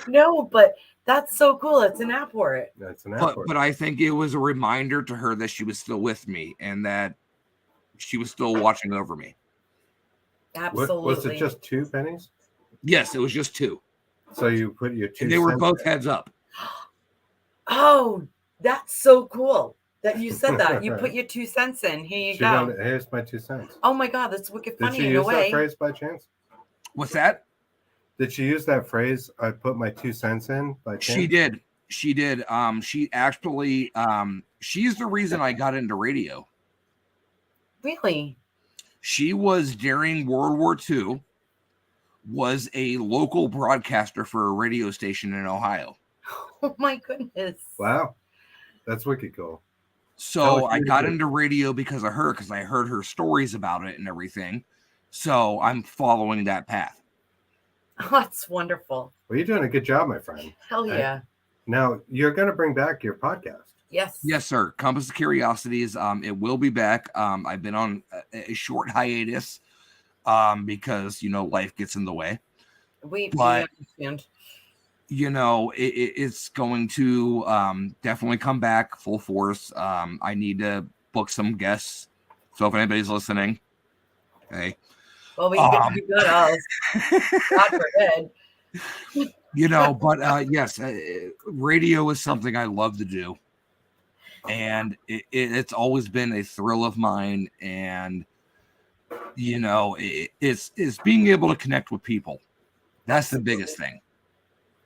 No, but that's so cool. It's an apport. That's an apport. But I think it was a reminder to her that she was still with me and that she was still watching over me. Absolutely. Was it just 2 pennies? Yes, it was just 2. So you put your 2 And they were cents both in. heads up. Oh, that's so cool that you said that. You put your 2 cents in. Here you go. Here's my 2 cents. Oh my God, that's wicked Did funny she in a use that way. phrase by chance? What's that? Did she use that phrase, I put my 2 cents in by chance? She did. She did. She actually she's the reason I got into radio. Really? She was during World War II was a local broadcaster for a radio station in Ohio. Oh my goodness. Wow. That's wicked cool. So I got into radio because of her, because I heard her stories about it and everything. So I'm following that path. Oh, that's wonderful. Well, you're doing a good job, my friend. Hell yeah. Now, you're going to bring back your podcast. Yes. Yes, sir. Compass of Curiosities. It will be back. I've been on a short hiatus because, life gets in the way. We understand. It's going to definitely come back full force. I need to book some guests. So if anybody's listening, hey. Well, we got us. God forbid. But yes, radio is something I love to do. And it's always been a thrill of mine. And, it's being able to connect with people. That's the biggest thing.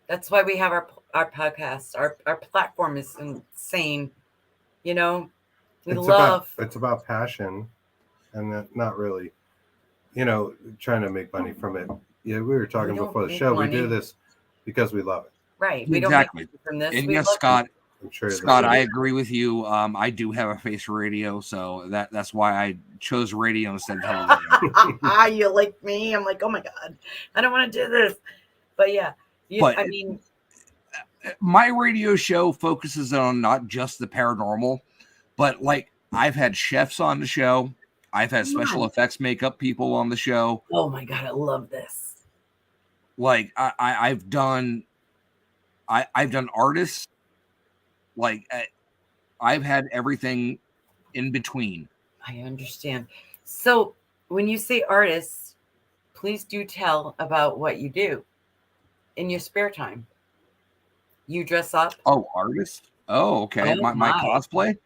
That's why we have our podcast. Our platform is insane. It's about passion and not really, trying to make money from it. Yeah, we were talking before the show. Money. We do this because we love it. Right. We exactly. Don't make money from this. And yes, Scott. I'm sure Scott, I agree with you. I do have a face for radio, so that's why I chose radio instead of television. You like me? I'm like, oh my God, I don't want to do this. But yeah, my radio show focuses on not just the paranormal, but like I've had chefs on the show. I've had special effects makeup people on the show. Oh my God, I love this. Like I've done artists. Like I've had everything in between. I understand. So when you say artists, please do tell about what you do in your spare time. You dress up. Oh, artist. Oh, okay. Oh, my cosplay.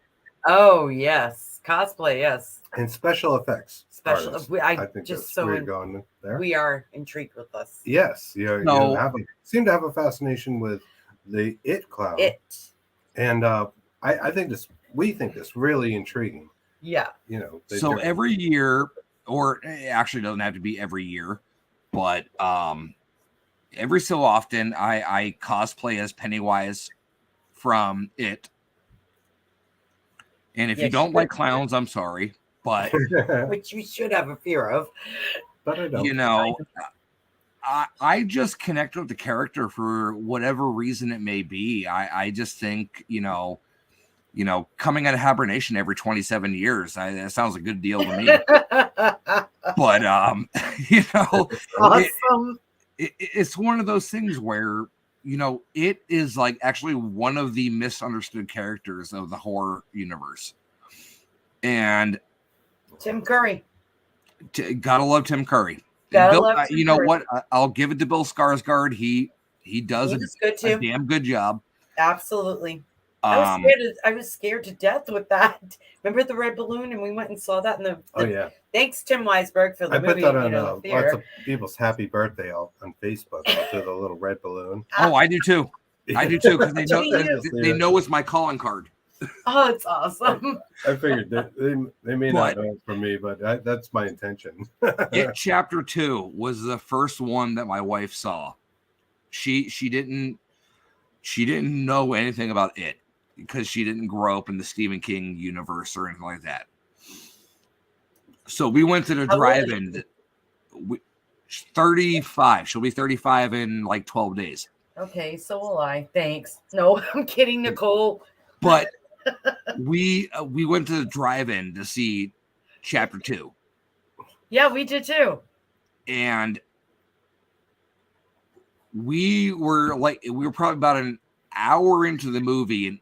Oh yes, cosplay. Yes. And special effects. I think just so. We're going there. We are intrigued with this. Yes, you seem to have a fascination with the It clown. And I think we think this really intriguing. Yeah. So every year, or it actually doesn't have to be every year, but every so often I cosplay as Pennywise from It. And if you don't like clowns, I'm sorry, but which you should have a fear of. But I don't. I just connect with the character for whatever reason it may be. I just think, coming out of hibernation every 27 years, that sounds a good deal to me. But, awesome. It's one of those things where, it is like actually one of the misunderstood characters of the horror universe. And Tim Curry. Gotta love Tim Curry. Bill, what? I'll give it to Bill Skarsgård. He does a damn good job. Absolutely. I was scared to death with that. Remember the red balloon, and we went and saw that in the. Oh yeah. Thanks, Tim Weisberg, for the movie. I put that on lots of people's happy birthday on Facebook. I'll do the little red balloon. Oh, I do too. Because they know it's my calling card. Oh, it's awesome. I figured they may not know it from me, but that's my intention. It Chapter 2 was the first one that my wife saw. She didn't know anything about it because she didn't grow up in the Stephen King universe or anything like that. So we went to the drive-in. 35. She'll be 35 in like 12 days. Okay, so will I. Thanks. No, I'm kidding, Nicole. But we went to the drive-in to see Chapter 2. Yeah, we did too. And we were probably about an hour into the movie, and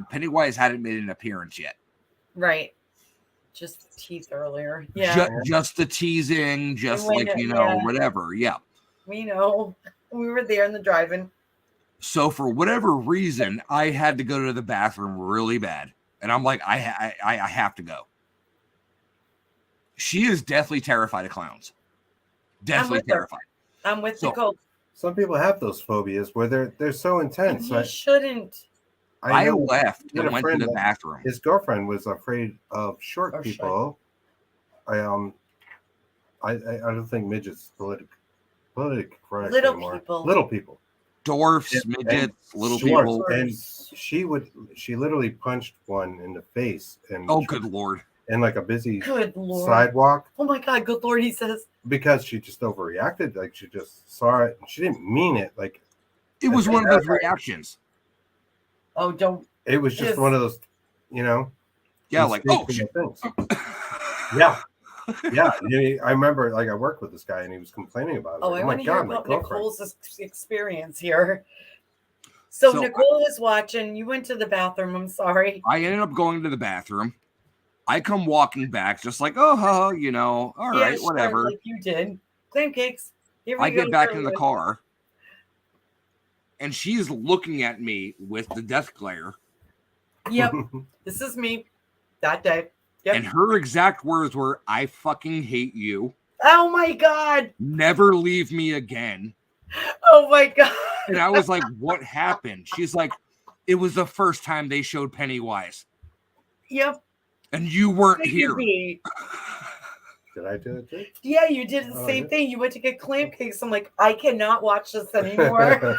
Pennywise hadn't made an appearance yet. Right. Just teased earlier. Yeah. Just the teasing, whatever. Yeah. We know. We were there in the drive-in. So for whatever reason, I had to go to the bathroom really bad. And I'm like, I have to go. She is deathly terrified of clowns. Deathly terrified. I'm with Nicole. Some people have those phobias where they're so intense. You shouldn't. I left and went to the bathroom. His girlfriend was afraid of short people. I don't think midgets politically correct Little anymore. people. Little people. Dwarfs, And midgets, little dwarfs. people. And she literally punched one in the face and Oh, good Lord. in like a busy Good Lord. sidewalk. Oh my God, good Lord, he says. Because she just overreacted. Like she just saw it. She didn't mean it. Like It was one of those reactions. Oh, don't. it was just one of those, Yeah, like, oh, shit. things. Yeah. Yeah. I remember, like, I worked with this guy and he was complaining about it. Oh, Like, I my want to hear God, my about girlfriend. Nicole's experience here. So So Nicole was watching. You went to the bathroom. I'm sorry. I ended up going to the bathroom. I come walking back just like, all right, Sure, whatever. like you did. Clam cakes. Here we I go. get back in the car and she's looking at me with the death glare. Yep. This is me that day. Yep. And her exact words were, I fucking hate you. Oh my God. Never leave me again. Oh my God. And I was like, what happened? She's like, it was the first time they showed Pennywise. Yep. And you weren't Thank here. you, Did I do it too? Yeah, you did the same thing. You went to get clam cakes. I'm like, I cannot watch this anymore.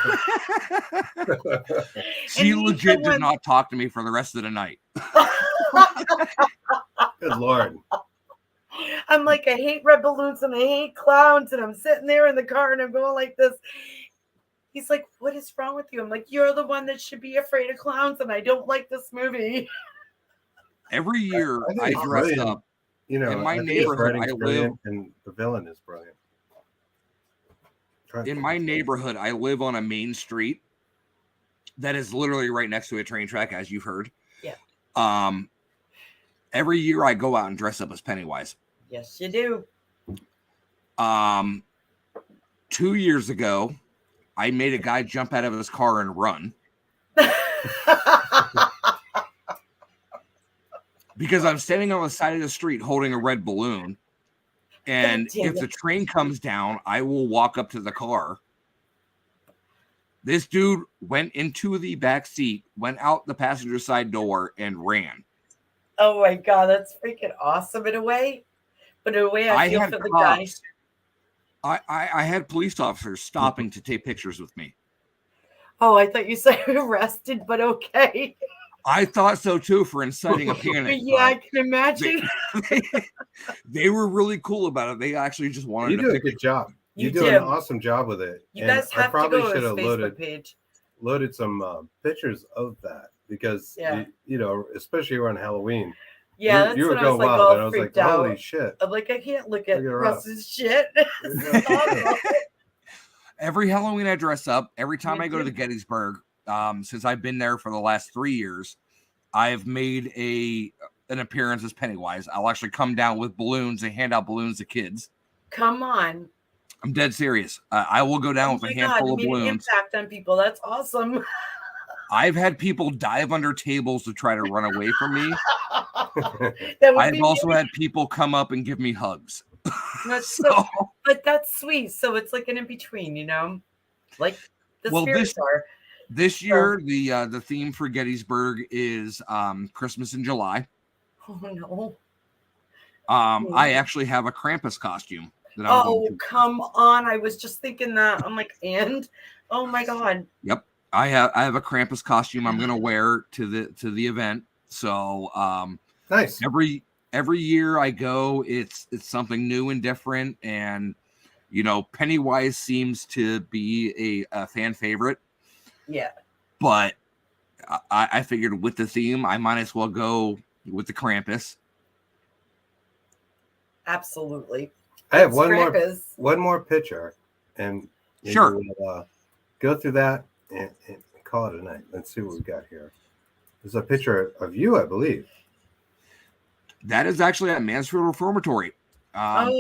She legit did not talk to me for the rest of the night. Good Lord. I'm like, I hate red balloons and I hate clowns. And I'm sitting there in the car and I'm going like this. He's like, what is wrong with you? I'm like, you're the one that should be afraid of clowns. And I don't like this movie. Every year I dress up. In my neighborhood, I live. And the villain is brilliant. In my neighborhood, I live on a main street that is literally right next to a train track, as you've heard. Yeah. Every year I go out and dress up as Pennywise. Yes, you do. 2 years ago, I made a guy jump out of his car and run. Because I'm standing on the side of the street holding a red balloon. And if the train comes down, I will walk up to the car. This dude went into the back seat, went out the passenger side door, and ran. Oh my God, that's freaking awesome in a way. But in a way, I feel for the guys. I had police officers stopping to take pictures with me. Oh, I thought you said arrested, but okay. I thought so too for inciting a panic. Yeah, I can imagine. They were really cool about it. They actually just wanted to. You do a good job. You do an awesome job with it. You guys have to go to his Facebook page. Loaded some pictures of that because especially around Halloween. Yeah, you were that's when going I was like wild, all and I was like, freaked out. holy shit. I'm like, I can't look at Russ's shit. Every Halloween I dress up. Every time I go to the Gettysburg, since I've been there for the last 3 years, I've made an appearance as Pennywise. I'll actually come down with balloons and hand out balloons to kids. Come on. I'm dead serious. I will go down with a handful of balloons. An impact on people. That's awesome. I've had people dive under tables to try to run away from me. I've also had people come up and give me hugs. That's but that's sweet. So it's like an in-between, like the spirits are. This year, the theme for Gettysburg is Christmas in July. Oh no! I actually have a Krampus costume. Come on! I was just thinking that. I'm like, oh my God! Yep, I have a Krampus costume I'm gonna wear to the event. So nice. Every year I go, it's something new and different, and Pennywise seems to be a fan favorite. Yeah. But I figured with the theme, I might as well go with the Krampus. Absolutely. I have one more picture, and sure, we'll, go through that and call it a night. Let's see what we got here. There's a picture of you, I believe. That is actually at Mansfield Reformatory. I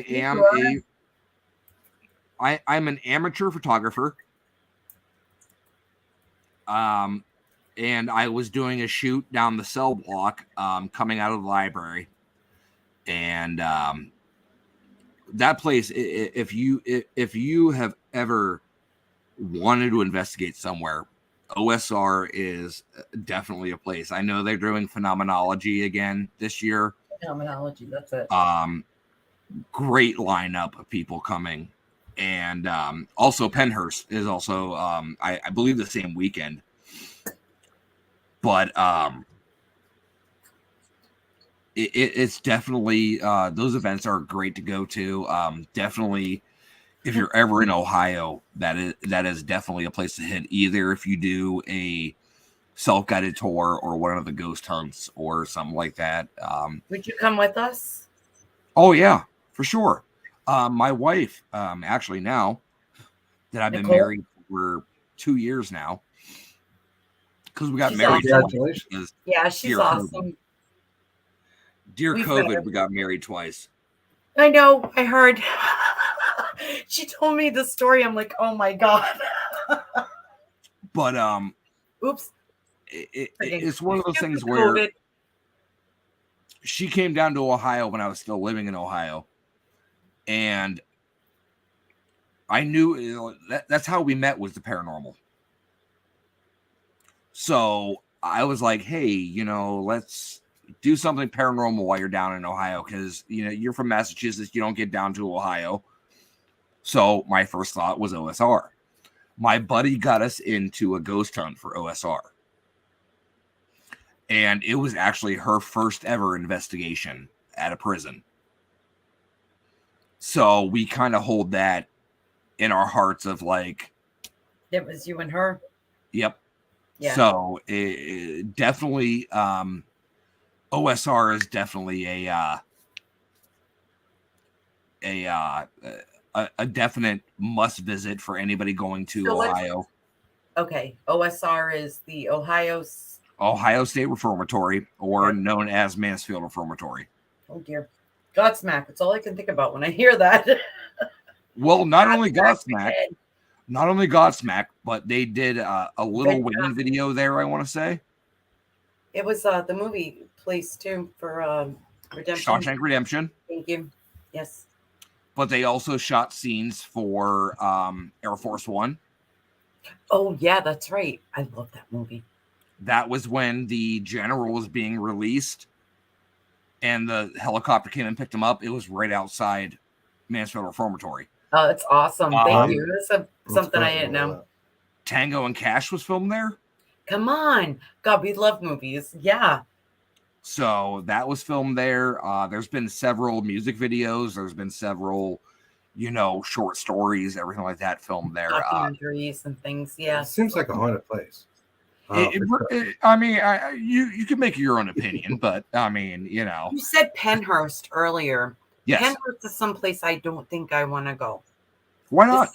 am I'm an amateur photographer. And I was doing a shoot down the cell block, coming out of the library, and that place. If you have ever wanted to investigate somewhere, OSR is definitely a place. I know they're doing phenomenology again this year. Phenomenology, that's it. great lineup of people coming. And also Pennhurst is also, I believe, the same weekend. But it's definitely, those events are great to go to. Definitely, if you're ever in Ohio, that is definitely a place to hit. Either if you do a self-guided tour or one of the ghost hunts or something like that. Would you come with us? Oh yeah, for sure. My wife, actually, now that I've been Nicole? married for 2 years now, because we got She's married. awesome. Congratulations. Because Yeah, she's Dear awesome. dear We've met her. COVID, we got married twice. I know. I heard. She told me the story. I'm like, oh my god. But Oops. it's one of those things Stupid where COVID. she came down to Ohio when I was still living in Ohio, and I knew that's how we met, was the paranormal. So I was like, hey, let's do something paranormal while you're down in Ohio, because you're from Massachusetts, you don't get down to Ohio. So my first thought was OSR. My buddy got us into a ghost hunt for OSR, and it was actually her first ever investigation at a prison. So we kind of hold that in our hearts of like, It was you and her. yep. Yeah. So definitely, OSR is definitely a definite must visit for anybody going to So Ohio. Okay. OSR is the Ohio State Reformatory, or known as Mansfield Reformatory. Oh dear. Godsmack. That's all I can think about when I hear that. Well, not only Godsmack. Godsmack, but they did a little Wayne video there, I want to say. It was the movie place too for Redemption. Shawshank Redemption. Thank you. Yes. But they also shot scenes for Air Force One. Oh yeah, that's right. I love that movie. That was when the general was being released and the helicopter came and picked him up. It was right outside Mansfield Reformatory. Oh, it's awesome. Thank you. That's something I didn't know. Tango and Cash was filmed there. Come on. God, we love movies. Yeah. So that was filmed there. There's been several music videos. There's been several, short stories, everything like that filmed there. Documentaries and things. Yeah. It seems like a haunted place. I mean, you can make your own opinion, but I mean, You said Pennhurst earlier. Yes. Pennhurst is someplace I don't think I want to go. Why not?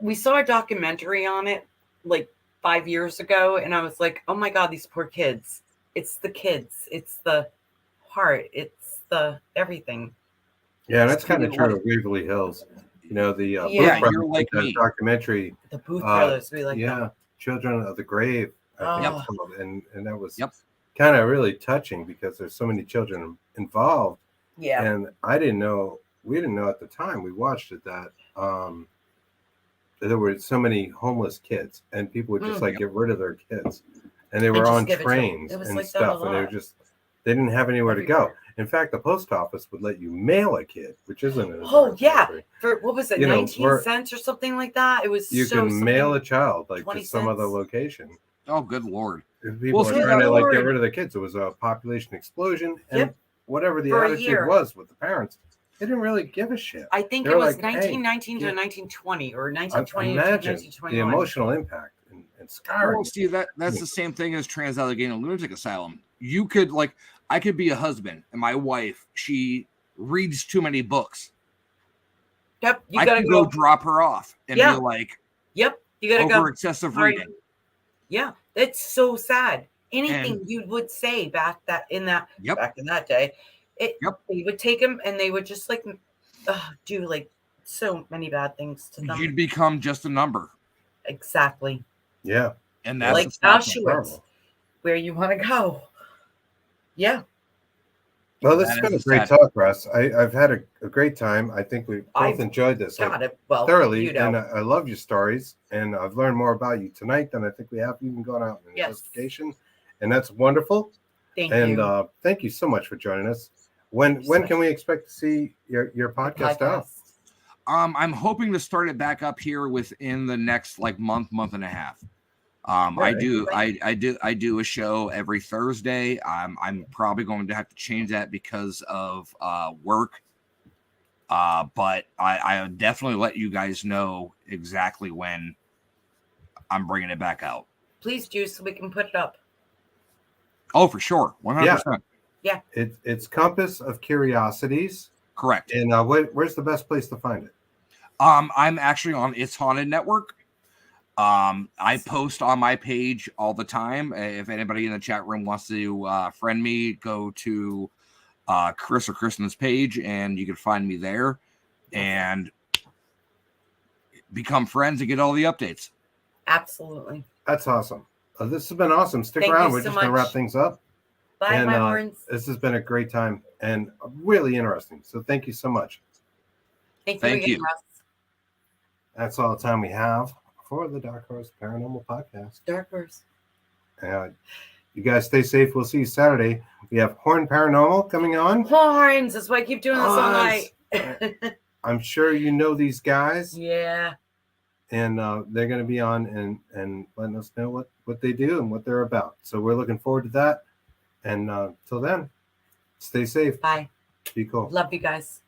We saw a documentary on it like 5 years ago, and I was like, oh my God, these poor kids. It's the kids. It's the heart. It's the everything. Yeah, that's kind of true of Waverly Hills. The you're like me. Documentary. The Booth Brothers, we like that. Children of the Grave, I think it's called. And that was kind of really touching because there's so many children involved. Yeah. And we didn't know at the time we watched it that there were so many homeless kids and people would just get rid of their kids. And they were on trains and like stuff, and they didn't have anywhere to go. In fact, the post office would let you mail a kid, which isn't an for what was it, 19 cents or something like that? It was you can mail a child to some other location. Oh, good Lord! People are trying to get rid of the kids. It was a population explosion, and whatever the attitude was with the parents, they didn't really give a shit. I think it was 1919 to 1920 or 1920 to 1921. The emotional impact and scarring. Well, see, that's the same thing as Trans-Allegheny Lunatic Asylum. You could I could be a husband, and my wife, she reads too many books. Yep, I could go drop her off and be like, "Yep, you gotta go." Over excessive reading. Yeah, it's so sad. Anything you would say back in that day, they would take them and they would just do so many bad things to them. You'd become just a number. Exactly. Yeah, and that's like Auschwitz, where you want to go. Yeah. Well, this has been a great talk, Russ. I've had a great time. I think we both enjoyed this thoroughly, and I love your stories, and I've learned more about you tonight than I think we have even gone out in an investigation, and that's wonderful. Thank you. And thank you so much for joining us. When can we expect to see your podcast out? I'm hoping to start it back up here within the next like month and a half. I Right. do a show every Thursday. I'm probably going to have to change that because of work. But I'll definitely let you guys know exactly when I'm bringing it back out. Please do, so we can put it up. Oh, for sure. 100%. Yeah. It's Compass of Curiosities. Correct. And where's the best place to find it? I'm actually on It's Haunted Network. I post on my page all the time. If anybody in the chat room wants to friend me, go to Chris or Kristen's page and you can find me there and become friends and get all the updates. Absolutely. That's awesome. This has been awesome. Stick Thank around. you We're so just going to wrap much. things up. Bye, And my horns. this has been a great time and really interesting. So thank you so much. Thank Thank you again, you. Russ. That's all the time we have for the Dark Horse Paranormal Podcast. Dark Horse. You guys stay safe. We'll see you Saturday. We have Horn Paranormal coming on. Horns. That's why I keep doing this all night. I'm sure you know these guys. Yeah. And they're going to be on and letting us know what they do and what they're about. So we're looking forward to that. And till then, stay safe. Bye. Be cool. Love you guys.